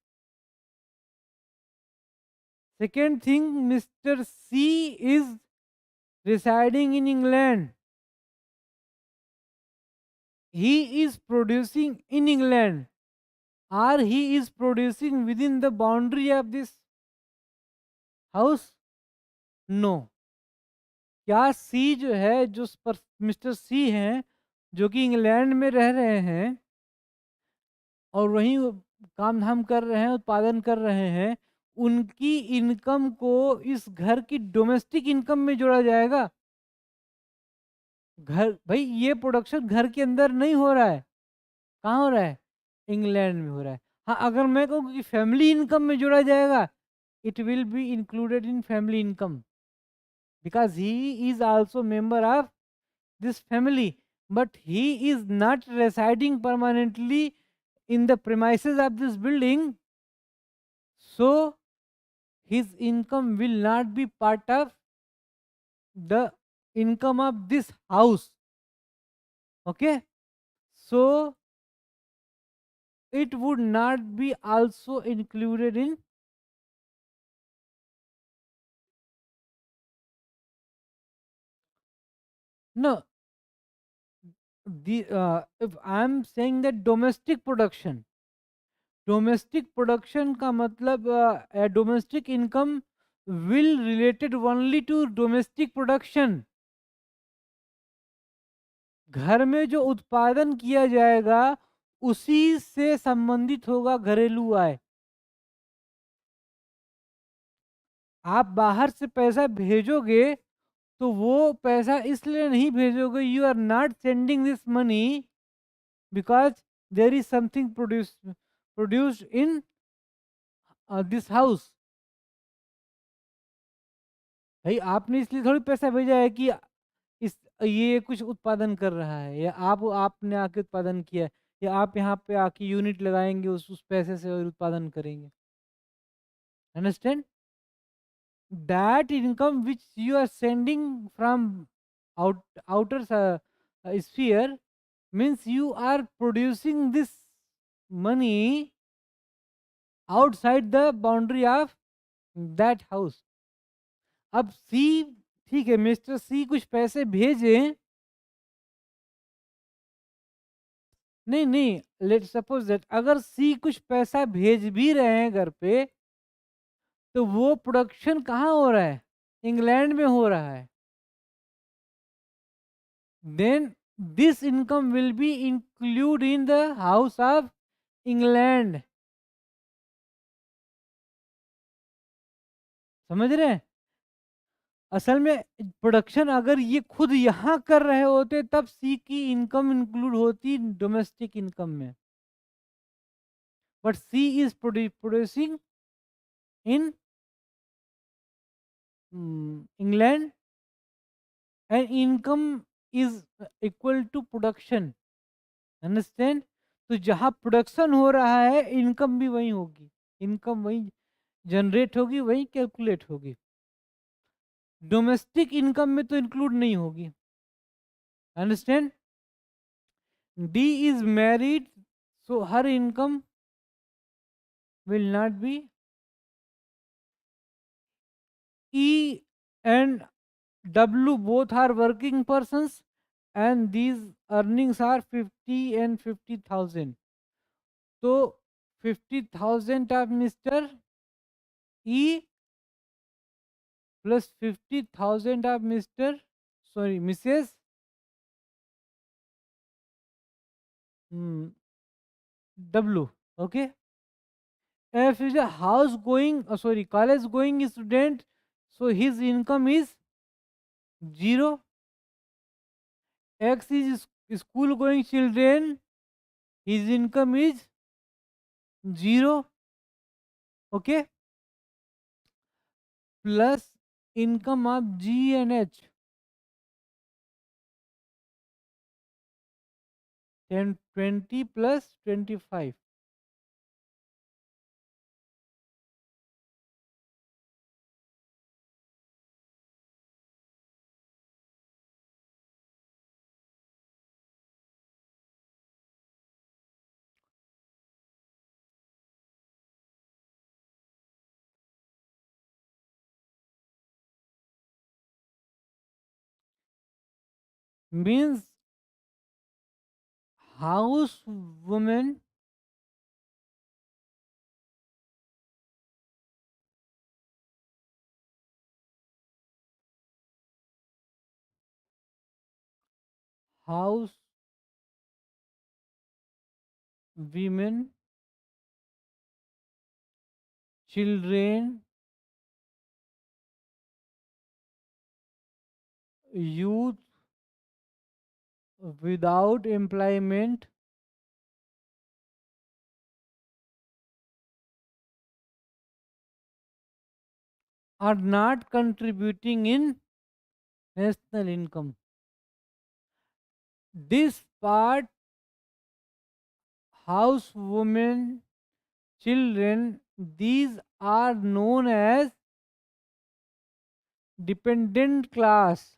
Second thing, Mr C is residing in England. He is producing in England, or he is producing within the boundary of this house? No. क्या सी जो है, जो मिस्टर सी हैं, जो कि इंग्लैंड में रह रहे हैं और वहीं वो काम धाम कर रहे हैं, उत्पादन कर रहे हैं, उनकी इनकम को इस घर की डोमेस्टिक इनकम में जोड़ा जाएगा? घर भाई, ये प्रोडक्शन घर के अंदर नहीं हो रहा है, कहाँ हो रहा है? इंग्लैंड में हो रहा है। हाँ, अगर मैं कहूँ कि फैमिली इनकम में जोड़ा जाएगा, it will be included in family income because he is also member of this family, but he is not residing permanently in the premises of this building, so his income will not be part of the income of this house. Okay, so it would not be also included in. No, the if I am saying that domestic production का मतलब domestic income will related only to domestic production. घर में जो उत्पादन किया जाएगा उसी से संबंधित होगा घरेलू आय। आप बाहर से पैसा भेजोगे तो वो पैसा इसलिए नहीं भेजोगे, you are not sending this money because there is something produced in this house. भाई आपने इसलिए थोड़ी पैसा भेजा है कि इस ये कुछ उत्पादन कर रहा है, या आपने आके उत्पादन किया है, या आप यहाँ पे आके यूनिट लगाएंगे उस पैसे से और उत्पादन करेंगे। Understand? That income which you are sending from outer sphere means you are producing this money outside the boundary of that house. अब सी, ठीक है, मिस्टर सी कुछ पैसे भेजें, नहीं नहीं, लेट सपोज दैट अगर सी कुछ पैसा भेज भी रहे हैं घर पे, तो वो प्रोडक्शन कहाँ हो रहा है? इंग्लैंड में हो रहा है। Then this income will be include in the house of England. समझ रहे हैं? असल में प्रोडक्शन अगर ये खुद यहाँ कर रहे होते तब सी की इनकम इंक्लूड होती डोमेस्टिक इनकम में, but C is producing in England and income is equal to production. Understand? तो जहाँ प्रोडक्शन हो रहा है इनकम भी वही होगी, इनकम वही जनरेट होगी, वही कैलकुलेट होगी, डोमेस्टिक इनकम में तो इंक्लूड नहीं होगी। Understand? D is married, so her income will not be. E and W both are working persons, and these earnings are 50 and 50,000. So 50,000 of Mr. E plus 50,000 of Mr. Sorry, Mrs. hmm, W. Okay. If he's a house going, sorry, college going student, so his income is 0. X is school going children, his income is 0. Okay. Plus income of G and H, 10, 20 plus 25. Means house woman house women, children, youth without employment are not contributing in national income. This part, house women, children, these are known as dependent class,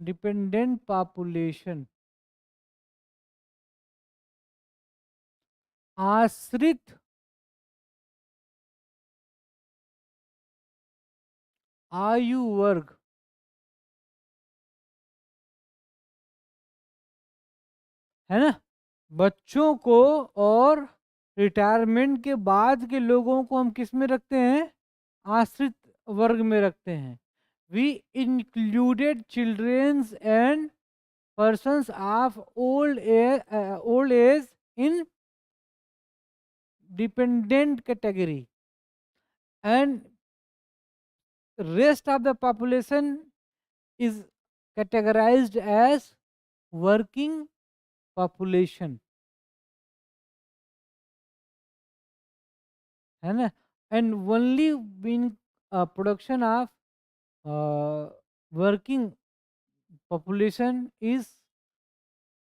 dependent population. आश्रित आयु वर्ग है ना। बच्चों को और retirement के बाद के लोगों को हम किस में रखते हैं? आश्रित वर्ग में रखते हैं। We included childrens and persons of old age in dependent category, and rest of the population is categorized as working population, है ना। And only in production of working population is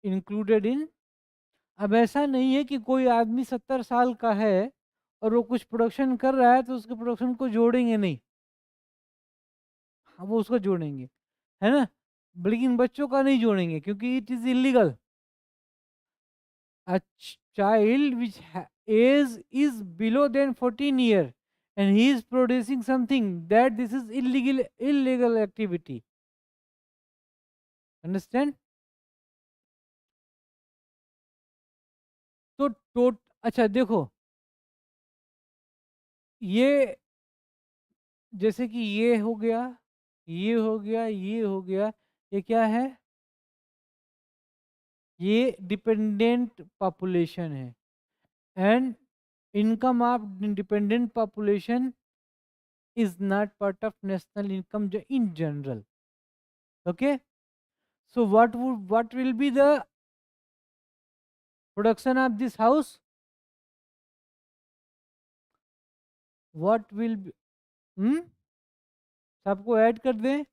included in। अब ऐसा नहीं है कि कोई आदमी 70 साल का है और वो कुछ प्रोडक्शन कर रहा है तो उसके प्रोडक्शन को जोड़ेंगे नहीं। हाँ, वो उसको जोड़ेंगे, है ना। लेकिन बच्चों का नहीं जोड़ेंगे क्योंकि it is illegal. A child which age is below than 14 year and he is producing something, that this is illegal activity, understand। तो अच्छा देखो, ये जैसे कि ये हो गया, ये हो गया, ये हो गया, ये क्या है? ये डिपेंडेंट पॉपुलेशन है। And income of dependent population is not part of national income in general. Okay, so what will be the production of this house? What will be, hmm? सबको ऐड कर दें।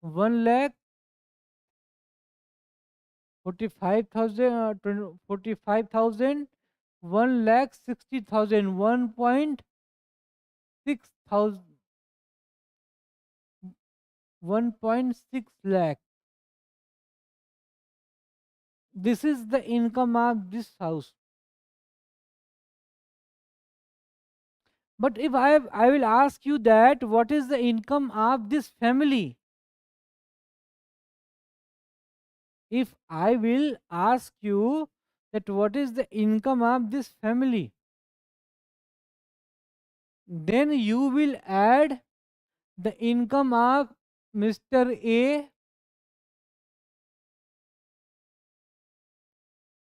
1,45,000, 45,000, 1,60,000, 1.6 thousand, 1.6 lakh, This is the income of this house. But if I will ask you that what is the income of this family? If I will ask you that what is the income of this family, then you will add the income of Mr. A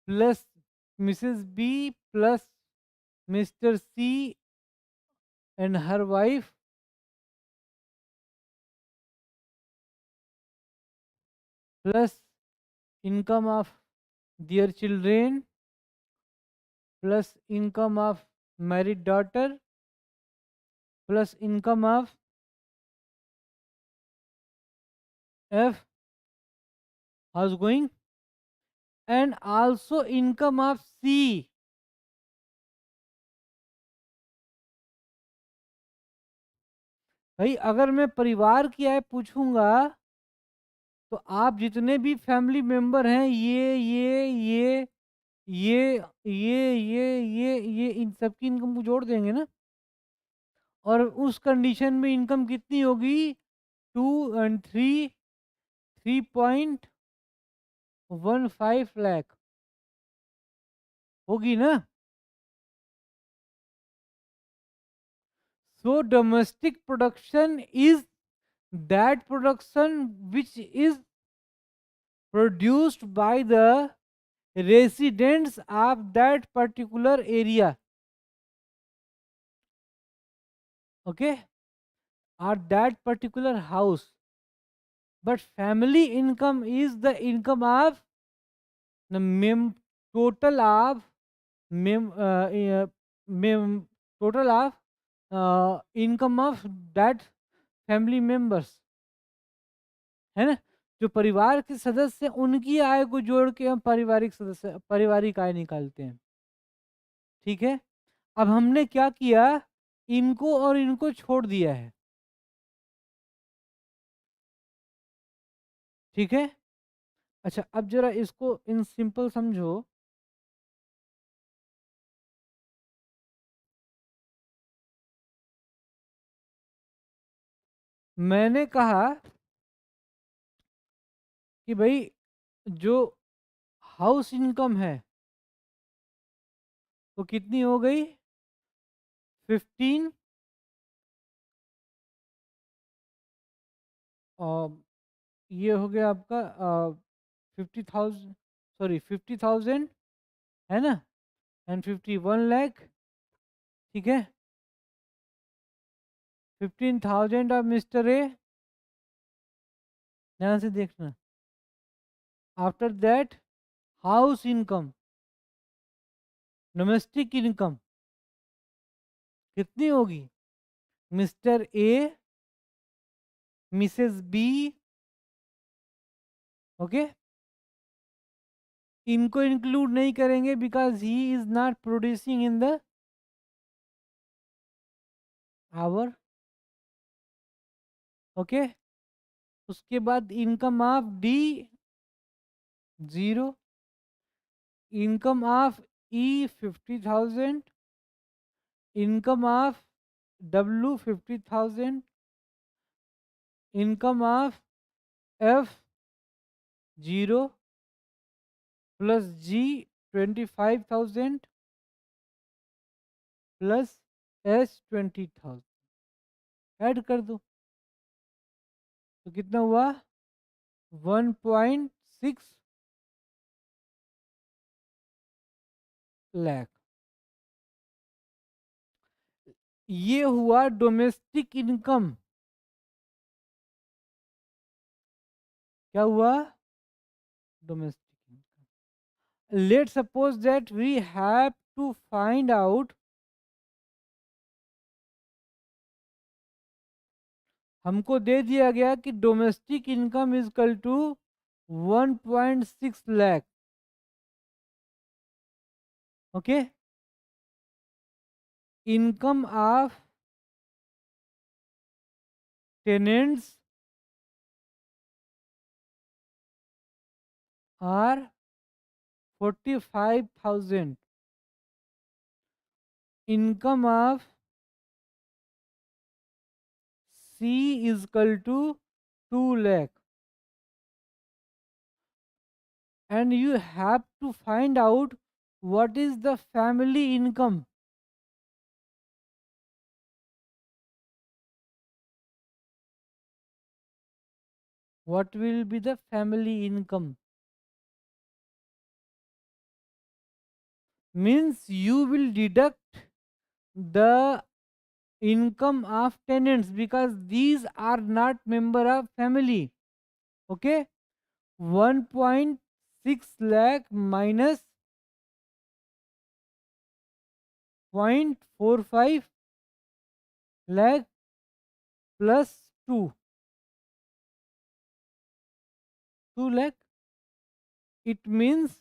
plus Mrs. B plus Mr. C and her wife plus income of their children plus income of married daughter plus income of F house going and also income of C. भाई अगर मैं परिवार की आय पूछूंगा तो आप जितने भी फैमिली मेंबर हैं ये इन सबकी इनकम को जोड़ देंगे ना। और उस कंडीशन में इनकम कितनी होगी? 3.15 लाख होगी ना। So domestic production is that production which is produced by the residents of that particular area, okay, or that particular house. But family income is the income of the total of mem, mem, total of income of that family members, है ना। जो परिवार के सदस्य हैं, उनकी आय को जोड़ के हम पारिवारिक आय निकालते हैं। ठीक है। अब हमने क्या किया, इनको और इनको छोड़ दिया है। ठीक है। अच्छा, अब जरा इसको इन सिंपल समझो। मैंने कहा कि भाई जो हाउस इनकम है वो कितनी हो गई? 15, और ये हो गया आपका 50,000, सॉरी 50,000, है ना, एंड 51 लाख। ठीक है। 15,000 ऑफ मिस्टर ए, ध्यान से देखना। After that house income, domestic income कितनी होगी? Mr A, Mrs B, okay, इनको इंक्लूड नहीं करेंगे because he is not producing in the our, okay. उसके बाद income of D 0, income of E 50,000, income of W 50,000, income of F 0 plus G 25,000 plus S 20,000 add कर दो तो कितना हुआ? 1.6 लाख। ये हुआ डोमेस्टिक इनकम। क्या हुआ? Domestic income. Let's suppose that we have to find out, हमको दे दिया गया कि domestic income is equal to 1.6 lakh, okay. Income of tenants are 45,000. Income of C is equal to 2 lakh. And you have to find out what is the family income. What will be the family income? Means you will deduct the income of tenants because these are not member of family. Okay, 1.6 lakh minus 0.45 lakh plus 2 lakh. It means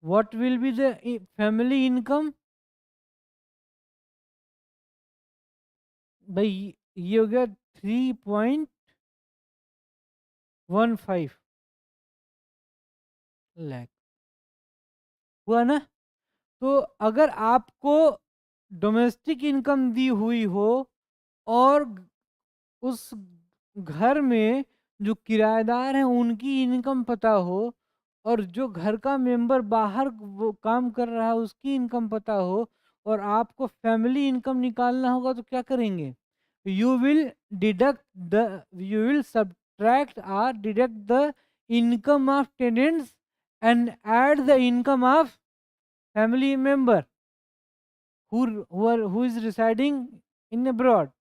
what will be the family income? भाई ये हो गया 3.15 लाख हुआ ना। तो अगर आपको domestic income दी हुई हो और उस घर में जो किराएदार हैं उनकी इनकम पता हो और जो घर का मेंबर बाहर वो काम कर रहा है उसकी इनकम पता हो और आपको फैमिली इनकम निकालना होगा तो क्या करेंगे? You will deduct the you will subtract और deduct the income of tenants and add the income of family member who is residing in abroad.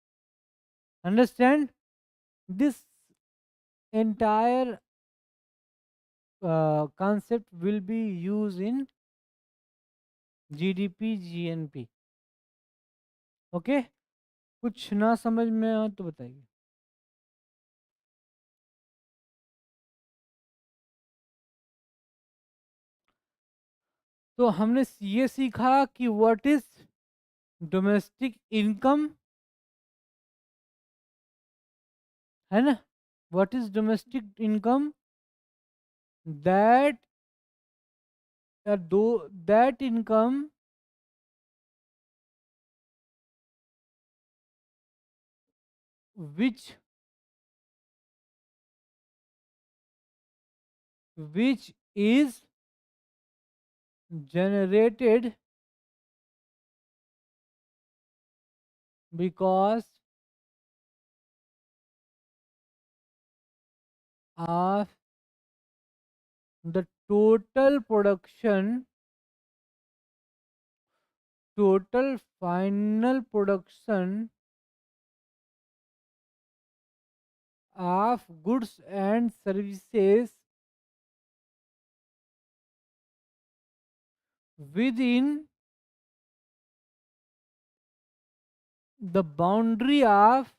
Understand? This entire concept will be used in GDP GNP. Okay, कुछ ना समझ में आए तो बताइए। तो हमने ये सीखा कि व्हाट इज डोमेस्टिक इनकम, है ना? What is domestic income? That दो that income which which is generated because of the total final production of goods and services within the boundary of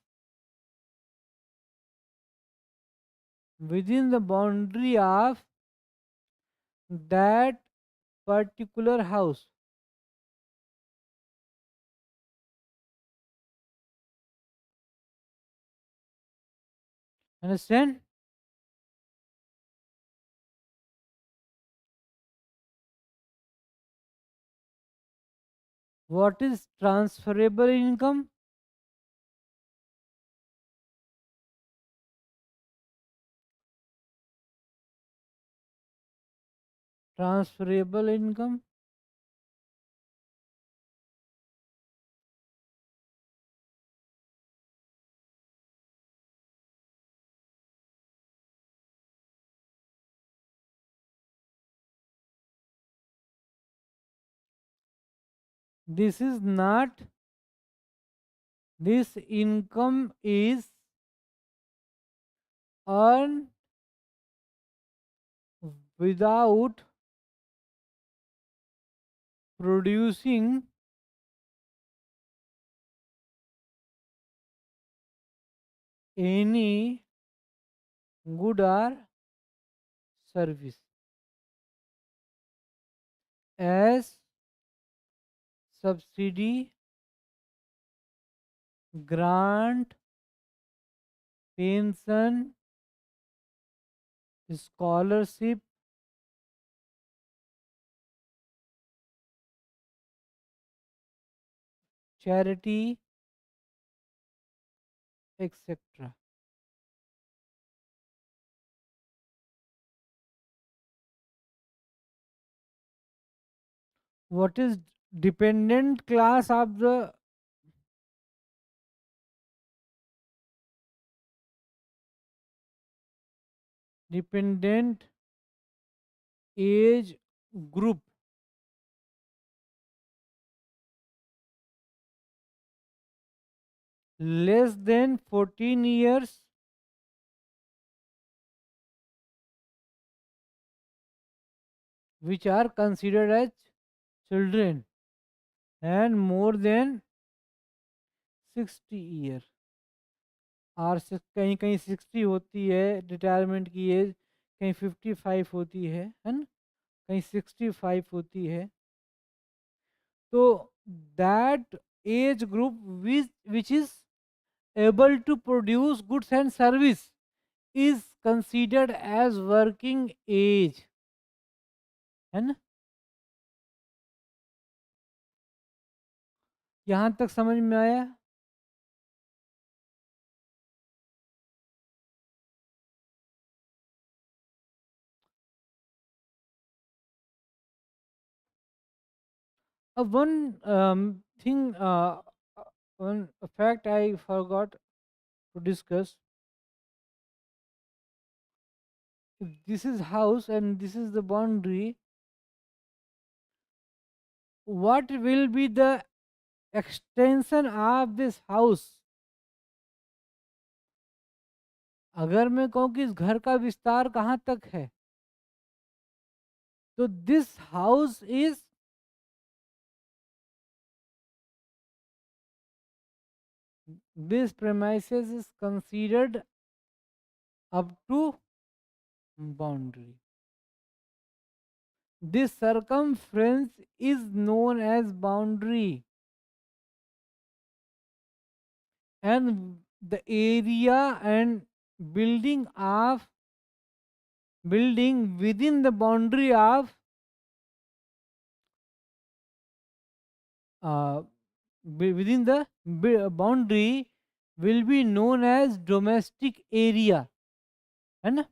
that particular house. Understand? What is transferable income? Transferable income. This is not, this income is earned without producing any good or service. As subsidy, grant, pension, scholarship, charity, etc. What is dependent class of the dependent age group? Less than 14 years, which are considered as children, and more than 60 year, और कहीं कहीं 60 होती है retirement की as, कहीं 55 होती है ना, कहीं 65 होती है। तो that age group which is able to produce goods and service is considered as working age, है ना। यहाँ तक समझ में आया? One thing, one fact I forgot to discuss. If this is house and this is the boundary, what will be the extension of this house? अगर मैं कहूँ कि इस घर का विस्तार कहाँ तक है, तो this house is, this premises is considered up to boundary. This circumference is known as boundary, and the area and building of building within the boundary of uh, within the boundary will be known as domestic area, है ना।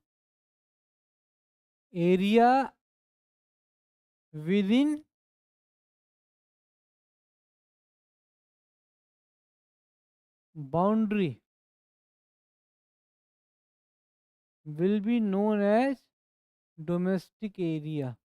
area within boundary will be known as domestic area.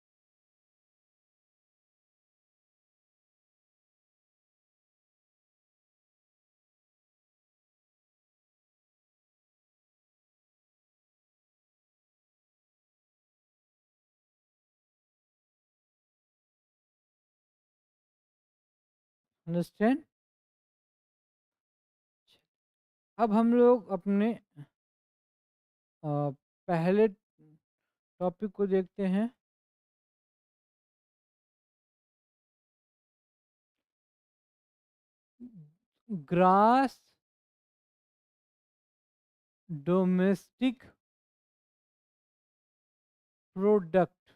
Understand? अब हम लोग अपने अ, पहले topic को देखते हैं। Grass domestic product.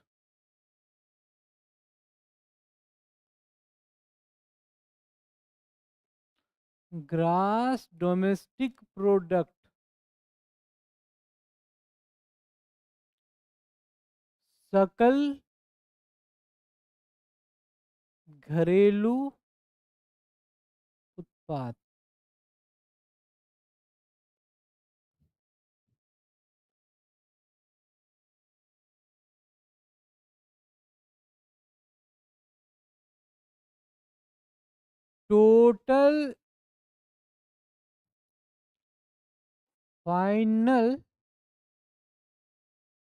Grass domestic product सकल घरेलू उत्पाद। Total final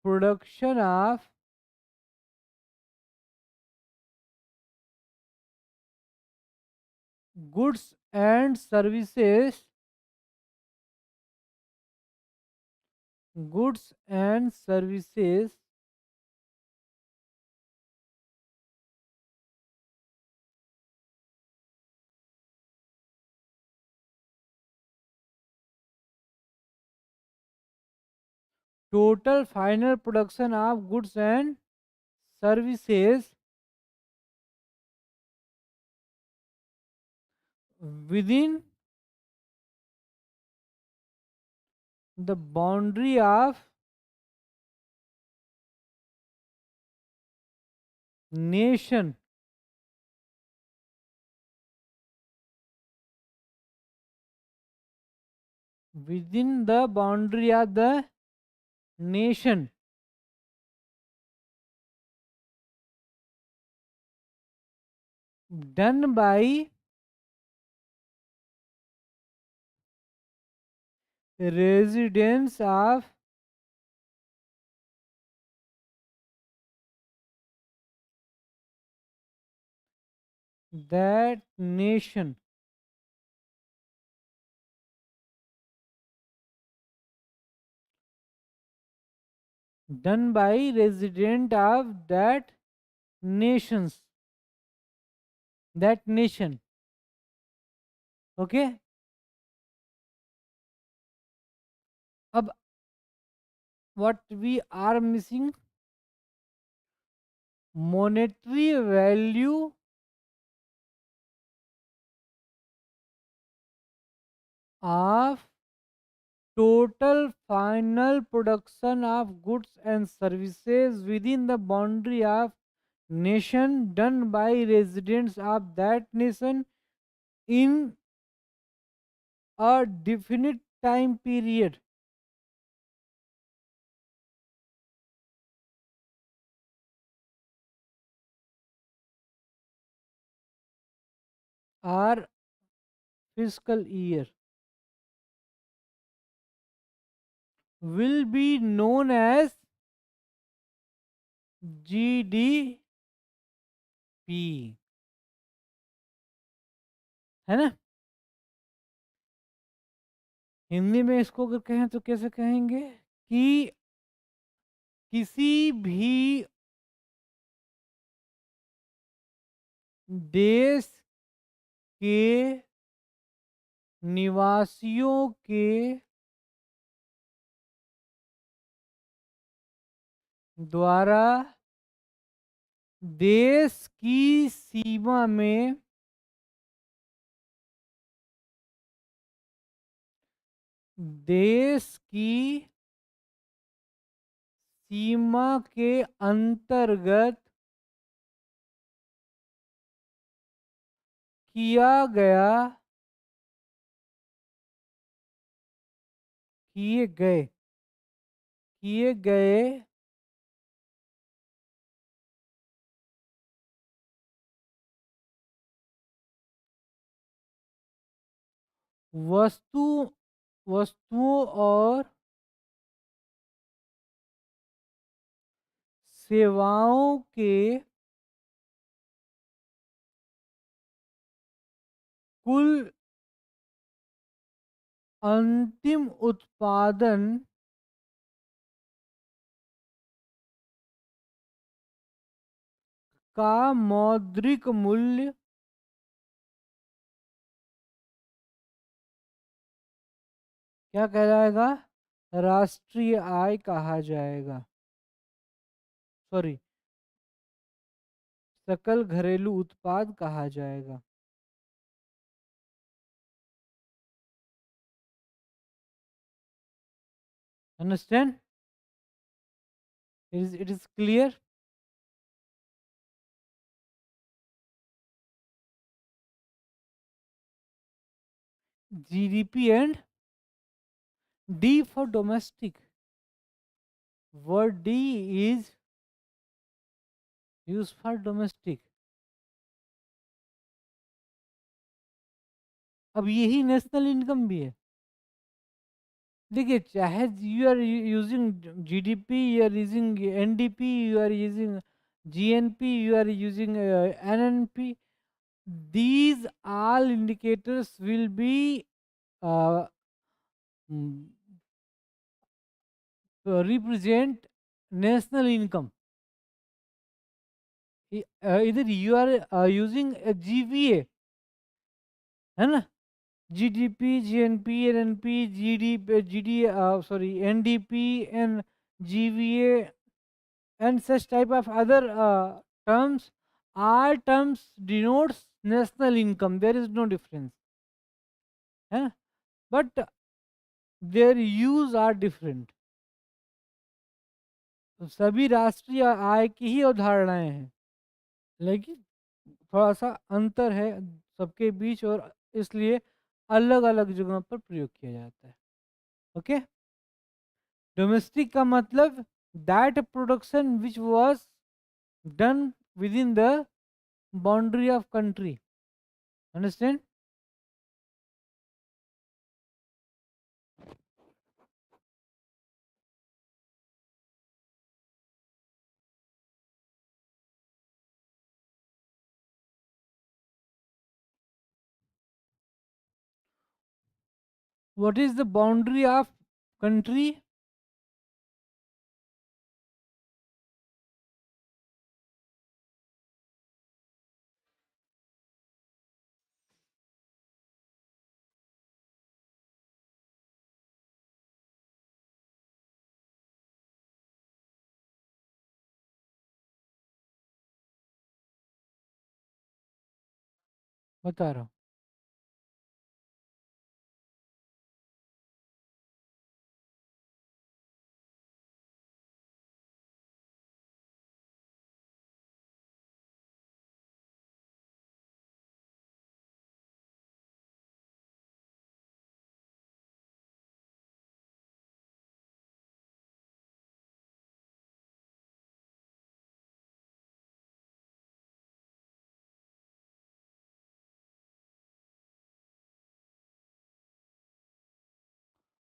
production of goods and services, goods and services total final production of goods and services within the boundary of nation, within the boundary of the nation, done by residents of that nation, done by resident of nations that nation. Okay. अब what we are missing, monetary value of total final production of goods and services within the boundary of nation, done by residents of that nation in a definite time period, or fiscal year, will be known as GDP, है ना? हिंदी में इसको अगर कहें तो कैसे कहेंगे कि किसी भी देश के निवासियों के द्वारा देश की सीमा में देश की सीमा के अंतर्गत किया गया किए गए किए गए वस्तु वस्तुओं और सेवाओं के कुल अंतिम उत्पादन का मौद्रिक मूल्य क्या कहलाएगा? राष्ट्रीय आय कहा जाएगा। सॉरी, सकल घरेलू उत्पाद कहा जाएगा। Understand? It is clear? GDP and D for domestic. Word D is used for domestic. अब यही नेशनल इनकम भी है। देखिए, चाहे you are using GDP, you are using NDP, you are using GNP, you are using NNP, these all indicators will be uh, mm, represent national income. Either you are using a GVA, है ना? GDP, GNP, NNP, GD, GD, sorry, NDP and GVA, and such type of other terms, are terms denotes national income. There is no difference, है? But their use are different. तो सभी राष्ट्रीय आय की ही अवधारणाएं हैं, लेकिन थोड़ा सा अंतर है सबके बीच, और इसलिए अलग अलग जगहों पर प्रयोग किया जाता है। ओके। डोमेस्टिक का मतलब that production which was done with in the boundary of country. Understand? What is the boundary of country? बता रहा हूँ।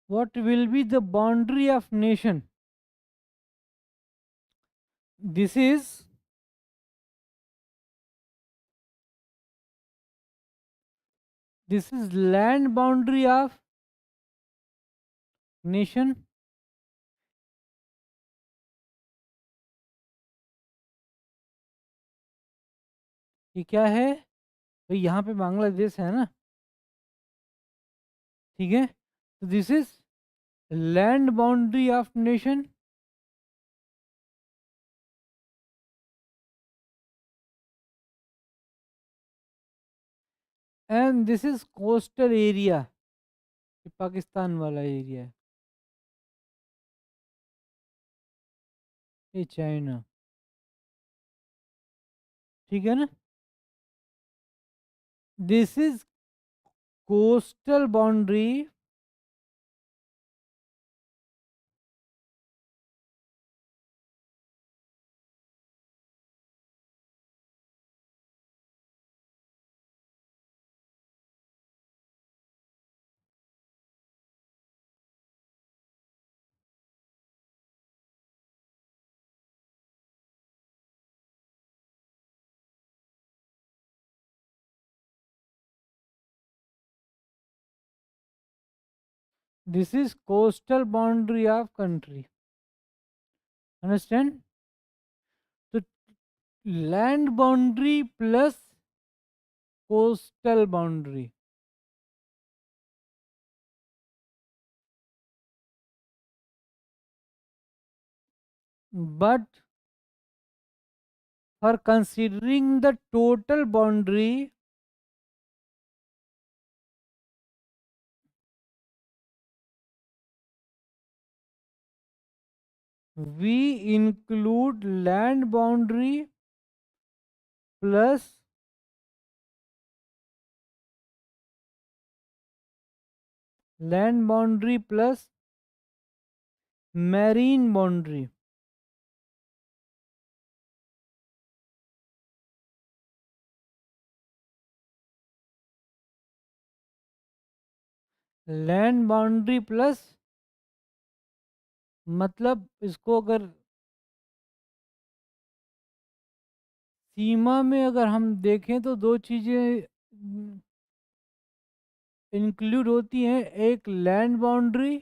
What will be the boundary of nation? This is land boundary of nation. ये क्या है भाई? यहाँ पे बांग्लादेश है ना, ठीक है? तो this is land boundary of nation, and this is coastal area. ये पाकिस्तान वाला एरिया है, ये चाइना, ठीक है ना? This is coastal boundary this is coastal boundary of country. Understand? तो land boundary plus coastal boundary, but for considering the total boundary, we include land boundary plus marine boundary. Land boundary plus, मतलब इसको अगर सीमा में अगर हम देखें तो दो चीज़ें इंक्लूड होती हैं, एक लैंड बाउंड्री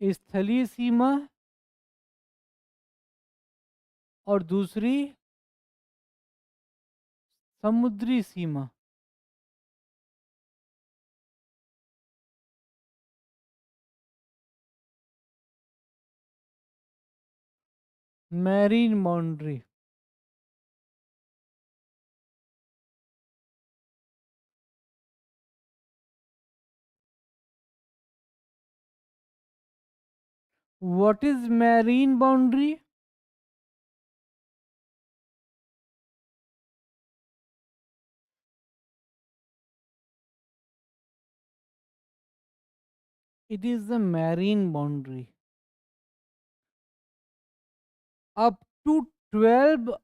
स्थलीय सीमा, और दूसरी समुद्री सीमा। marine boundary. What is marine boundary? It is the marine boundary. Up to 12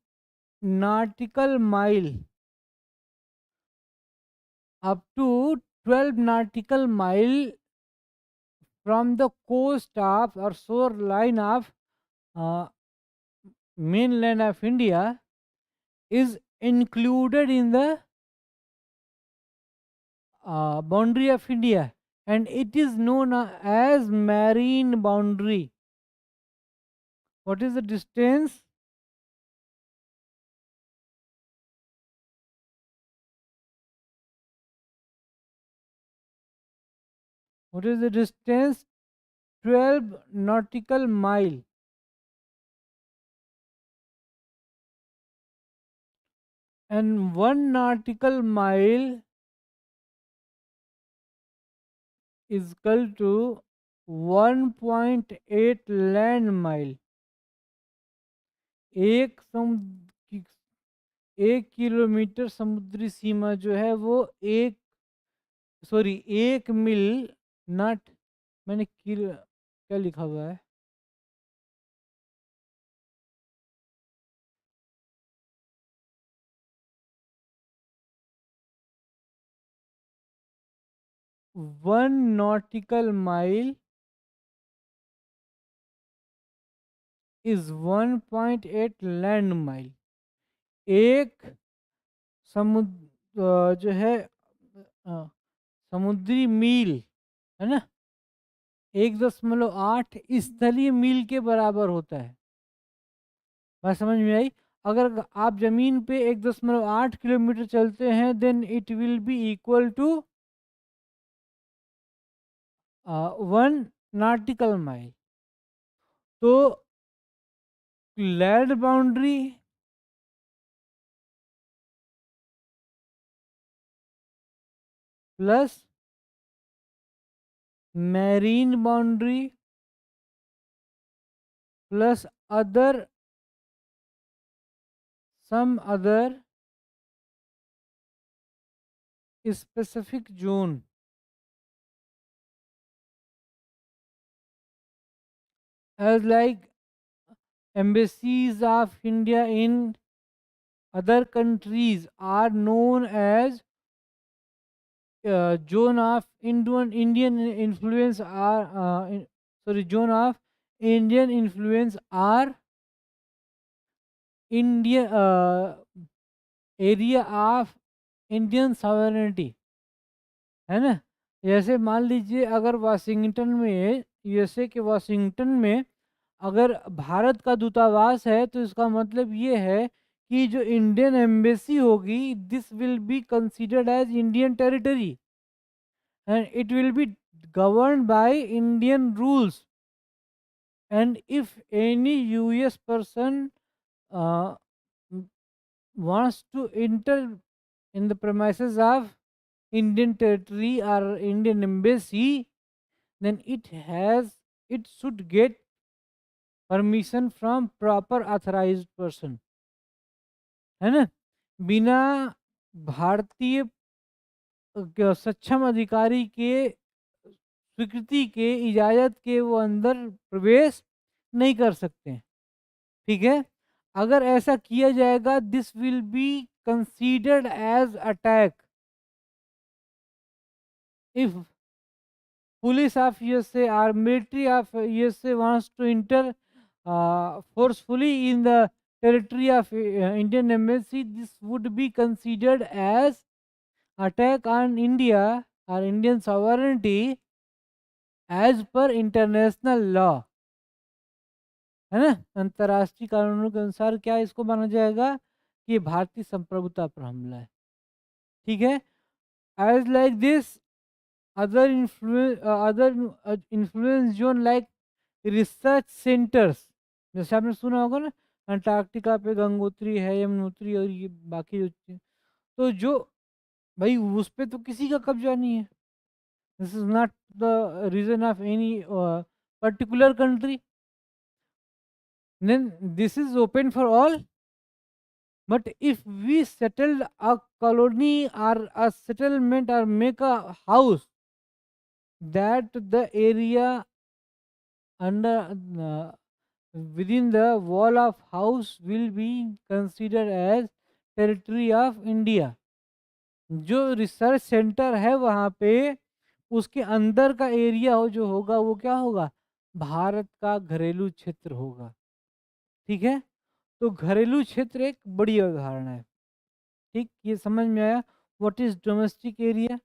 nautical mile. Up to 12 nautical mile from the coast of or shoreline of uh, mainland of India is included in the boundary of India, and it is known as marine boundary. What is the distance? What is the distance? 12 nautical mile. And 1 nautical mile is equal to 1.8 land mile. एक समुद्र 1 kilometre समुद्री सीमा जो है वो एक, sorry 1 meal, not, मैंने kilo क्या लिखा हुआ है, 1 nautical mile is 1.8 land mile. एक समुद्र जो है समुद्री मील है ना, 1.8 स्थलीय मील के बराबर होता है. बात समझ में आई? अगर आप जमीन पे 1.8 किलोमीटर चलते हैं then it will be equal to 1 nautical mile. तो land boundary plus marine boundary plus other some other specific zone as like embassies of India in other countries are known as zone of Indian influence are sorry, zone of Indian influence are India area of Indian sovereignty, है ना. जैसे मान लीजिए अगर Washington में, USA के Washington में अगर भारत का दूतावास है तो इसका मतलब ये है कि जो इंडियन एम्बेसी होगी this will be considered as Indian territory and it will be governed by Indian rules. And if any US person uh, wants to enter in the premises of Indian territory or Indian embassy, then it should get permission from proper authorized person, है ना. बिना भारतीय सक्षम अधिकारी के स्वीकृति के, इजाज़त के वो अंदर प्रवेश नहीं कर सकते हैं. ठीक है. अगर ऐसा किया जाएगा this will be considered as attack. If police of USA और military of USA wants to enter forcefully in the territory of Indian embassy, this would be considered as attack on India or Indian sovereignty as per international law, है ना. अंतर्राष्ट्रीय कानूनों के अनुसार क्या इसको माना जाएगा कि भारतीय संप्रभुता पर हमला है. ठीक है. As like this other influence zone like research centers जैसे आपने सुना होगा ना, अंटार्कटिका पे गंगोत्री है, यमुनोत्री और ये बाकी जो तो जो भाई उस पे तो किसी का कब्जा नहीं है। This is not the reason of any particular country, then this is open for all. But if we settle a colony or a settlement or make a house, that the area under within the wall of house will be considered as territory of India. जो research centre है वहाँ पे, उसके अंदर का area हो जो होगा वो क्या होगा, भारत का घरेलू क्षेत्र होगा। ठीक है, तो घरेलू क्षेत्र एक बड़ी अवधारणा है। ठीक, ये समझ में आया what is domestic area.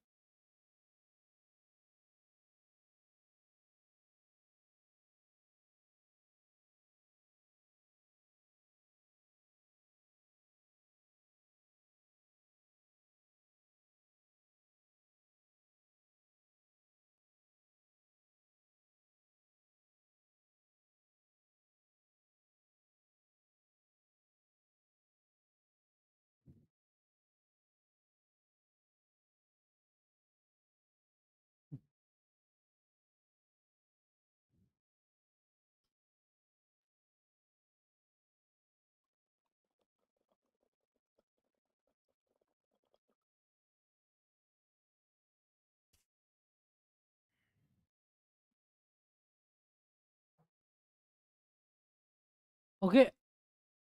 Okay,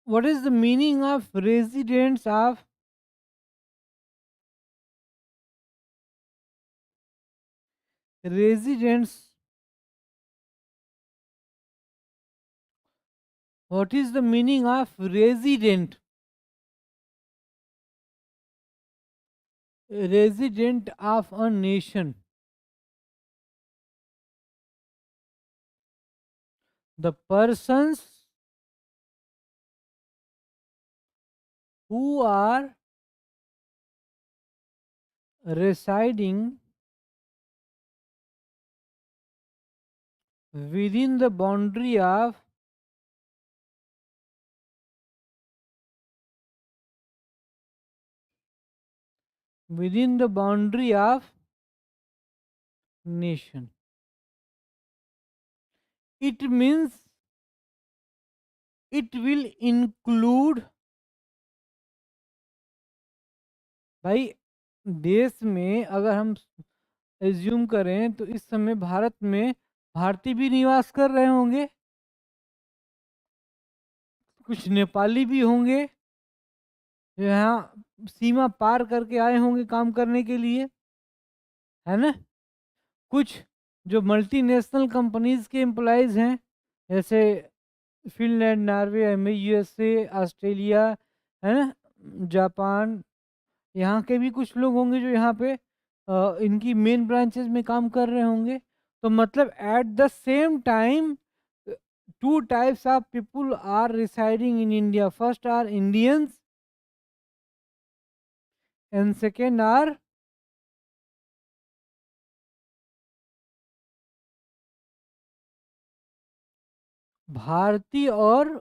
what is the meaning of residents of, residents, what is the meaning of resident, resident of a nation, the persons who are residing within the boundary of, within the boundary of nation. It means it will include, भाई देश में अगर हम assume करें तो इस समय भारत में भारतीय भी निवास कर रहे होंगे, कुछ नेपाली भी होंगे जो यहाँ सीमा पार करके आए होंगे काम करने के लिए, है ना। कुछ जो मल्टीनेशनल कंपनीज के एम्प्लॉयज़ हैं, जैसे फिनलैंड, नॉर्वे, यूएसए, ऑस्ट्रेलिया, है ना, जापान, यहाँ के भी कुछ लोग होंगे जो यहाँ पे इनकी मेन ब्रांचेस में काम कर रहे होंगे। तो मतलब at the same time two types of people are residing in India, first are Indians and second are भारतीय और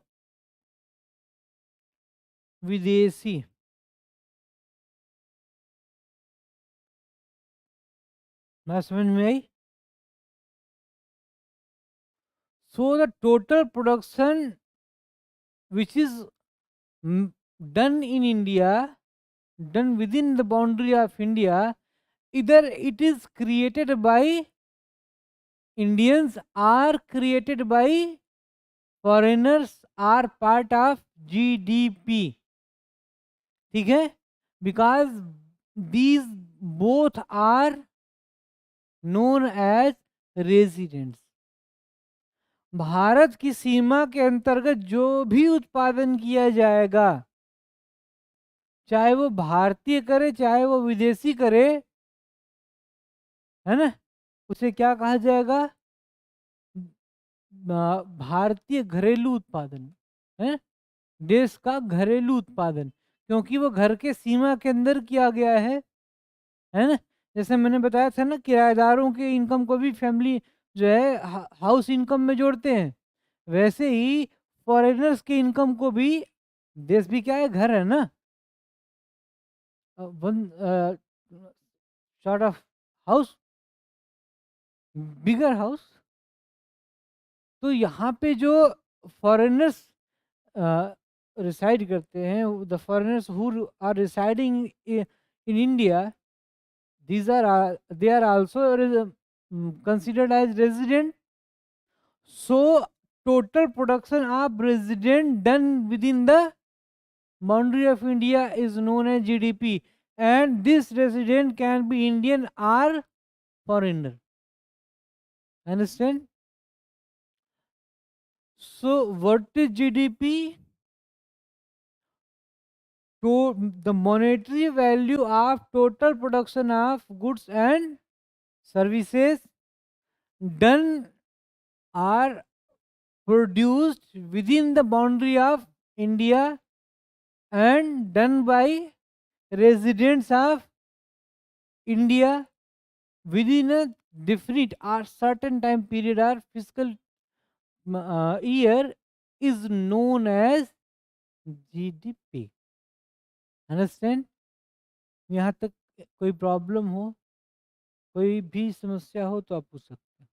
विदेशी। मैं समझ में आई। So the total production which is done in India, done within the boundary of India, either it is created by Indians or created by foreigners, are part of GDP. ठीक है, because these both are known as residents. Bharat की सीमा के अंतर्गत जो भी उत्पादन किया जाएगा, चाहे वो भारतीय करे चाहे वो विदेशी करे, है ना, उसे क्या कहा जाएगा, भारतीय घरेलू उत्पादन, है, देश का घरेलू उत्पादन, क्योंकि वो घर के सीमा के अंदर किया गया है ना। जैसे मैंने बताया था ना, किराएदारों के इनकम को भी फैमिली जो है हाउस इनकम में जोड़ते हैं, वैसे ही फॉरेनर्स के इनकम को भी, देश भी क्या है, घर है ना, one sort of house, bigger house. तो यहाँ पे जो फॉरेनर्स रिसाइड करते हैं, the foreigners who are residing in India, these are they are also considered as resident. So total production of resident done within the boundary of India is known as GDP, and this resident can be Indian or foreigner. Understand? So what is GDP? To the monetary value of total production of goods and services done or produced within the boundary of India and done by residents of India within a definite or certain time period or fiscal year is known as GDP. Understand? यहाँ तक कोई problem हो, कोई भी समस्या हो तो आप पूछ सकते हैं।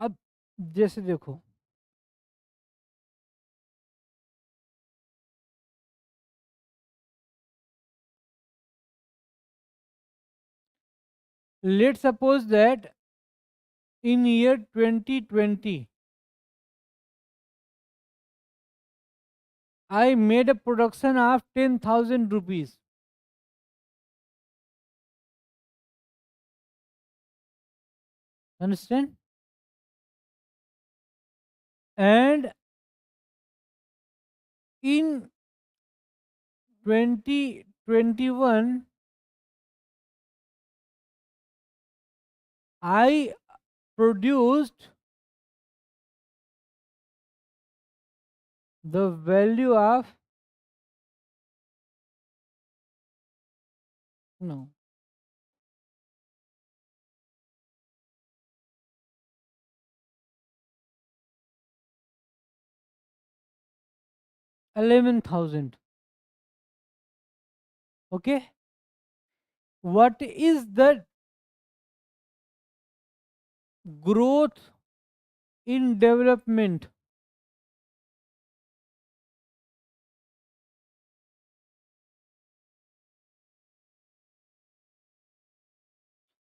अब जैसे देखो, let's suppose that in year 2020 I made a production of 10,000 rupees. Understand? And in 2021 I produced the value of, no, 11,000. Okay, what is the growth in development?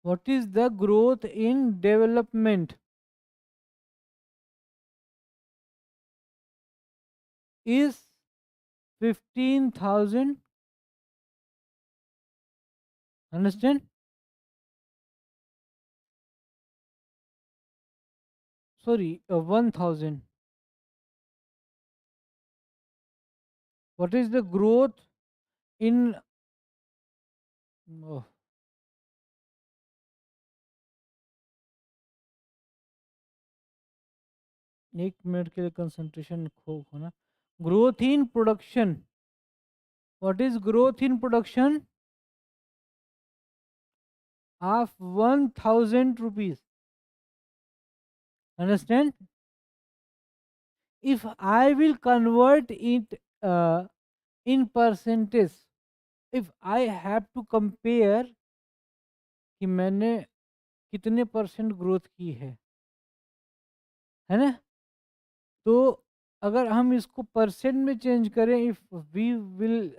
What is the growth in development? Is 15,000. Understand? Sorry, 1,000. What is the growth in, oh, एक minute के लिए concentration खो ना, growth in production? What is growth in production of 1,000 rupees? Understand? If I will convert it in percentage, if I have to compare कि मैंने कितने percent growth की है ना, तो अगर हम इसको परसेंट में चेंज करें, if we will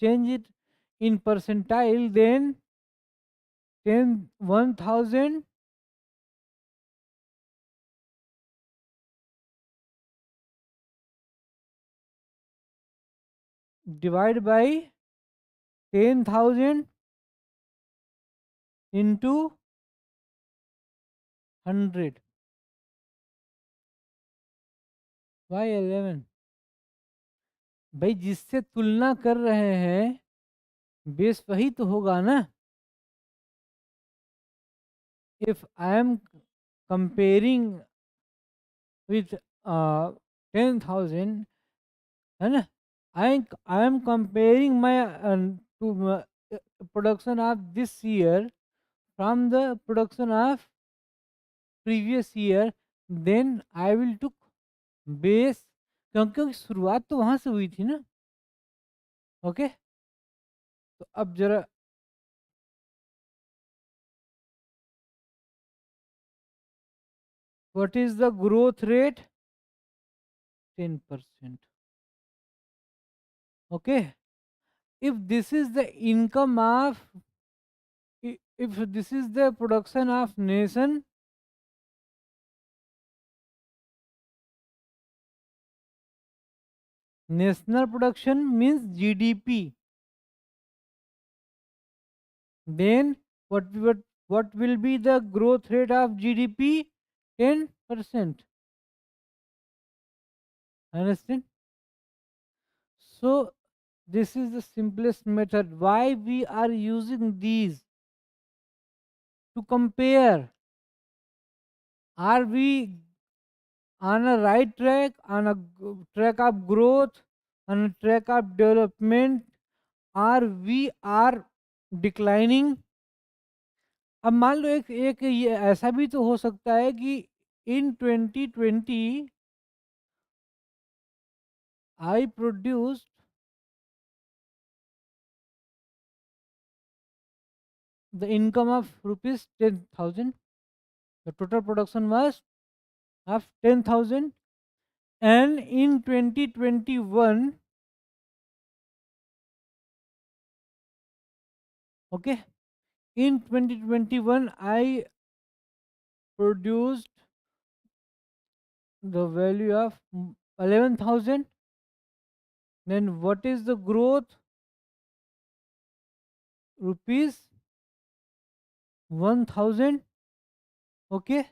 change it in percentile, then 1,000 divide by 10,000 into 100 by 11। भाई जिससे तुलना कर रहे हैं बेस वही तो होगा ना। If I am comparing with 10,000, है ना, I am comparing my to production of this year from the production of previous year, then I will to base, क्योंकि शुरुआत तो वहां से हुई थी ना। ओके, तो अब जरा what is the growth rate? 10%। Okay, if this is the income of, if this is the production of nation, national production means GDP, then what will be the growth rate of GDP? 10%. Understand? So this is the simplest method. Why we are using these? To compare, are we on a right track, on a track of growth, on a track of development, or we are declining? अब मान लो एक एक ये ऐसा भी तो हो सकता है कि इन 2020 आई produced the income of rupees 10,000. The total production was of 10,000, and in 2021, okay, in 2021 I produced the value of 11,000. Then what is the growth? Rupees 1,000. Okay,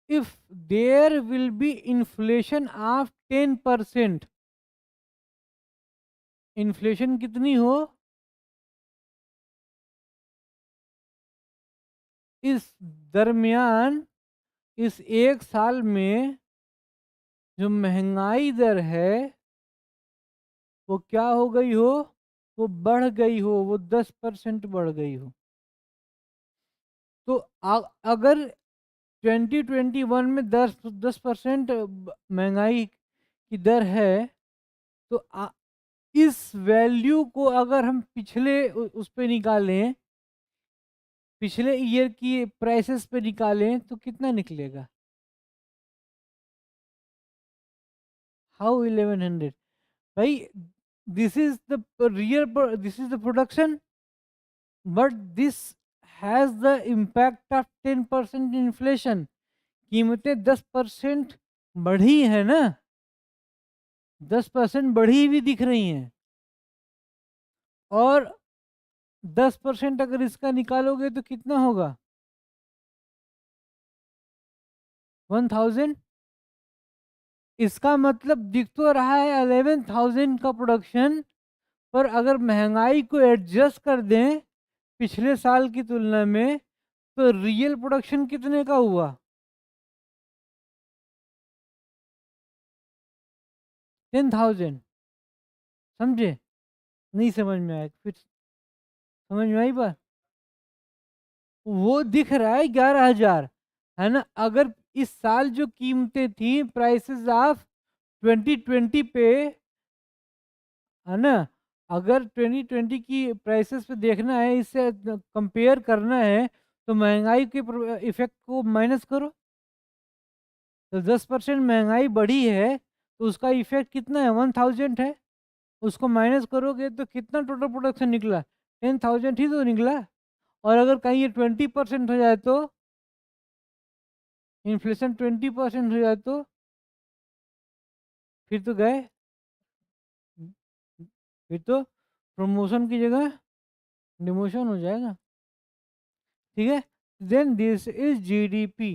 if there will be inflation of 10%, inflation कितनी हो? इस दरमियान, इस एक साल में जो महंगाई दर है वो क्या हो गई हो? वो बढ़ गई हो, वो 10% बढ़ गई हो। तो अगर 2021 में 10% महंगाई की दर है, तो इस वैल्यू को अगर हम पिछले उस पे निकालें, पिछले ईयर की प्राइसेस पे निकालें, तो कितना निकलेगा? हाउ 1100? भाई, this is the real, this is the production, but this has the impact of 10% inflation. कीमतें 10% बढ़ी है ना, 10% बढ़ी हुई दिख रही हैं, और 10% अगर इसका निकालोगे तो कितना होगा? 1,000। इसका मतलब दिख तो रहा है 11,000 का प्रोडक्शन, पर अगर महंगाई को एडजस्ट कर दें पिछले साल की तुलना में, तो रियल प्रोडक्शन कितने का हुआ? 10,000। समझे? नहीं समझ में आया? फिर समझ में आई बात? वो दिख रहा है 11,000, है ना। अगर इस साल जो कीमतें थी प्राइसेस ऑफ 2020 पे, है ना, अगर 2020 की प्राइसेस पे देखना है, इससे कंपेयर करना है, तो महंगाई के इफेक्ट को माइनस करो। तो 10% महंगाई बढ़ी है, तो उसका इफेक्ट कितना है? 1,000 है। उसको माइनस करोगे तो कितना टोटल प्रोडक्शन निकला? 10,000 ही तो निकला। और अगर कहीं ये 20% हो जाए, तो इन्फ्लेशन 20% हो जाए, तो फिर तो गए, फिर तो प्रमोशन की जगह डिमोशन हो जाएगा। ठीक है, then this is GDP.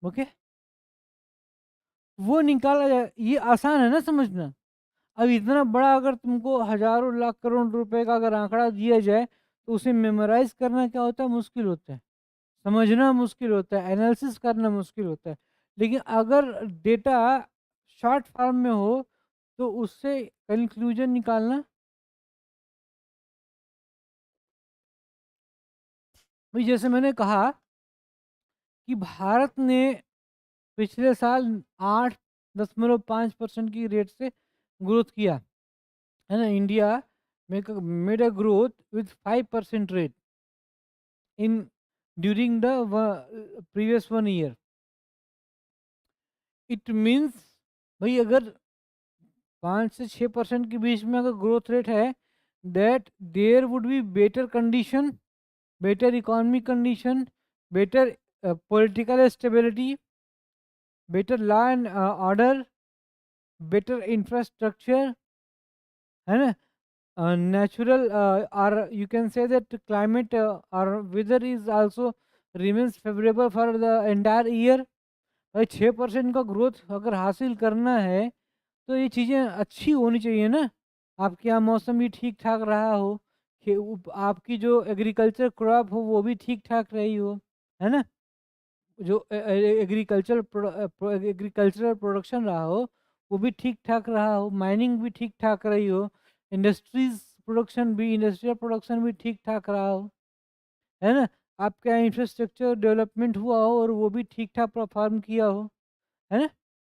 Okay, वो निकाला जाए, ये आसान है ना समझना। अब इतना बड़ा अगर तुमको हजारों लाख करोड़ रुपए का अगर आंकड़ा दिया जाए, तो उसे मेमोराइज करना क्या होता है? मुश्किल होता है। समझना मुश्किल होता है, एनालिसिस करना मुश्किल होता है। लेकिन अगर डेटा शॉर्ट फॉर्म में हो, तो उससे कंक्लूजन निकालना भाई जैसे मैंने कहा कि भारत ने पिछले साल 8.5% की रेट से ग्रोथ किया, है ना। India made a growth with 5% rate in during the previous 1 year. It means भाई अगर 5 से 6% के बीच में अगर ग्रोथ रेट है, that there would be better condition, better economic condition, better political stability, better law and order, better infrastructure, है ना। Natural, or you can say that climate or weather is also remains favorable for the entire year। भाई 6% का growth अगर हासिल करना है तो ये चीज़ें अच्छी होनी चाहिए ना। आपके यहाँ मौसम भी ठीक ठाक रहा हो, आपकी जो एग्रीकल्चर क्रॉप हो वो भी ठीक ठाक रही हो, है ना। जो एग्रीकल्चरल प्रोडक्शन रहा हो वो भी ठीक ठाक रहा हो, माइनिंग भी ठीक ठाक रही हो, इंडस्ट्रियल प्रोडक्शन भी ठीक ठाक रहा हो, है ना। आपके यहाँ इंफ्रास्ट्रक्चर डेवलपमेंट हुआ हो और वो भी ठीक ठाक परफॉर्म किया हो, है ना।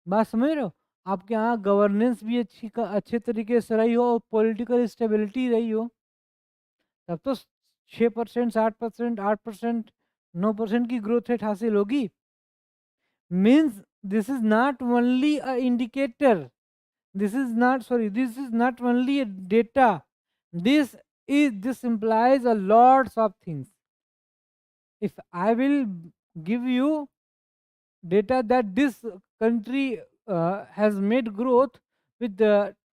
बात समझ रहे हो। आपके यहाँ गवर्नेंस भी अच्छे तरीके से रही हो और पॉलिटिकल स्टेबिलिटी रही हो, तब तो 6%, 7%, 8%, 9% की ग्रोथ रेट हासिल होगी। Means this is not only a indicator, this is not only a data, this implies a lots of things. If I will give you data that this country has made growth with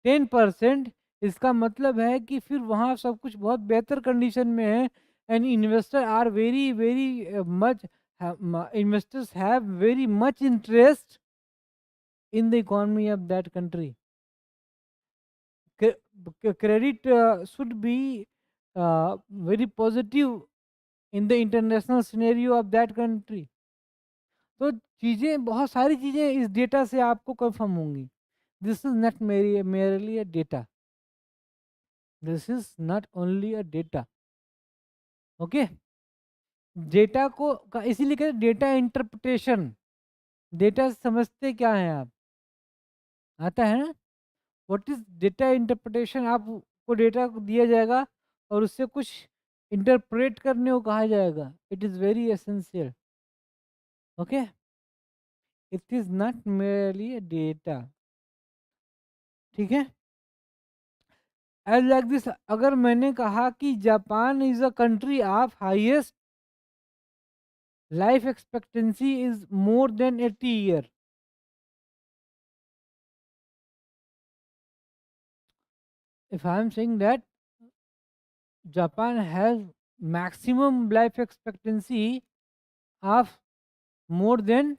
10%, इसका मतलब है कि फिर वहाँ सब कुछ बहुत बेहतर कंडीशन में है। And investor are very very much, investors have very much interest in the economy of that country. Credit should be very positive in the international scenario of that country। तो चीज़ें, बहुत सारी चीज़ें इस डेटा से आपको कंफर्म होंगी। This is not merely a data, this is not only a data. Okay. Data को इसीलिए कहते डेटा इंटरप्रिटेशन। डेटा समझते क्या हैं आप, आता है ना। What is data interpretation. आपको डेटा को दिया जाएगा और उससे कुछ इंटरप्रेट करने को कहा जाएगा। It is very essential. Okay. It is not merely data. ठीक है। एज लाइक दिस, अगर मैंने कहा कि Japan is a country of highest life expectancy is more than 80 year. If I am saying that Japan has maximum life expectancy of more than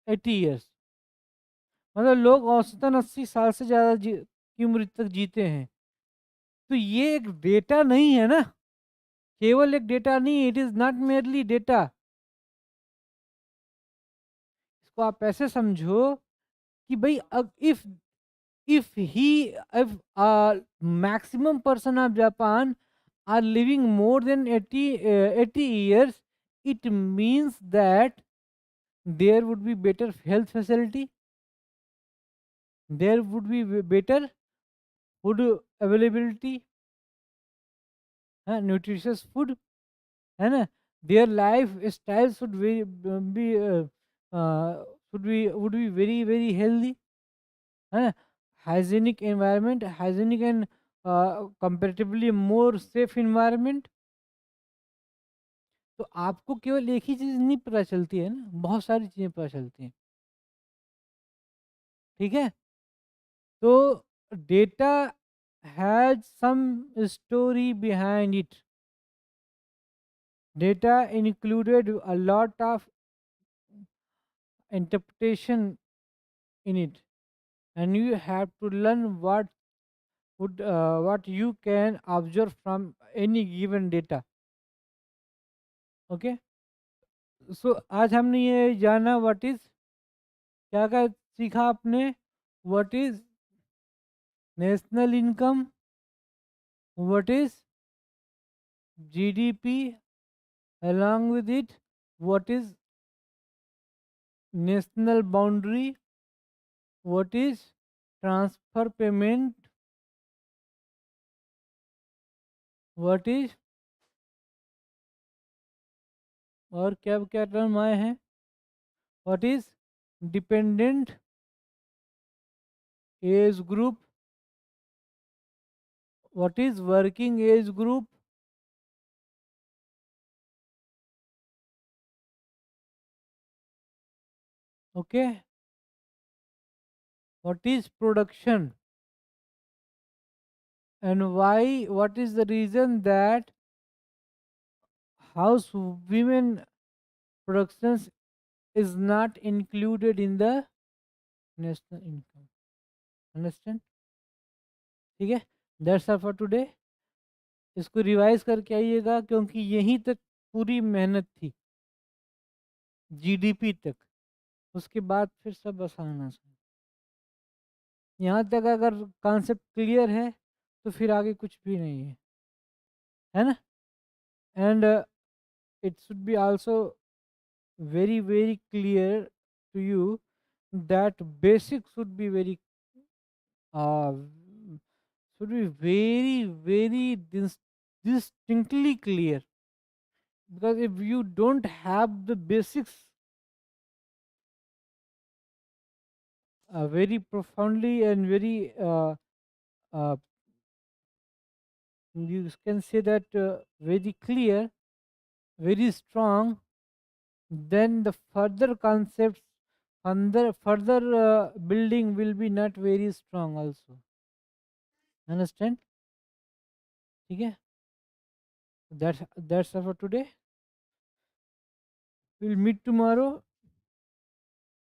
80 years, मतलब लोग औसतन 80 साल से ज़्यादा की उम्र तक जीते हैं। तो ये एक डेटा नहीं है ना, केवल एक डेटा नहीं, it is not merely data. इसको आप ऐसे समझो कि भाई if maximum person of Japan are living more than 80 years, it means that there would be better health facility, there would be better food availability, nutritious food, है ना। their life style would be very very healthy, है ना। hygienic environment, hygienic and comparatively more safe environment। तो आपको केवल एक ही चीज नहीं पता चलती है ना, बहुत सारी चीजें पता चलती हैं। ठीक है। तो data has some story behind it. Data included a lot of interpretation in it, and you have to learn what you can observe from any given data। Okay. सो आज हमने ये जाना व्हाट इज, क्या क्या सीखा आपने। What is national income, what is GDP, along with it, what is national boundary, what is transfer payment, what is, और क्या क्या टर्म आए हैं, what is dependent age group, what is working age group, okay, what is production, and why, what is the reason that house women productions is not included in the national income. Understand? ठीक है, that's all for today. इसको revise करके आइएगा क्योंकि यहीं तक पूरी मेहनत थी, जीडीपी तक। उसके बाद फिर सब आसान आसान। यहाँ तक अगर कॉन्सेप्ट क्लियर है तो फिर आगे कुछ भी नहीं है ना? And it should be also very very clear to you that basic uh, should be very very distinctly clear, because if you don't have the basics very profoundly and very you can say that very clear, very strong, then the further concepts, further building will be not very strong also. Understand? ठीक है, that's all for today. We'll meet tomorrow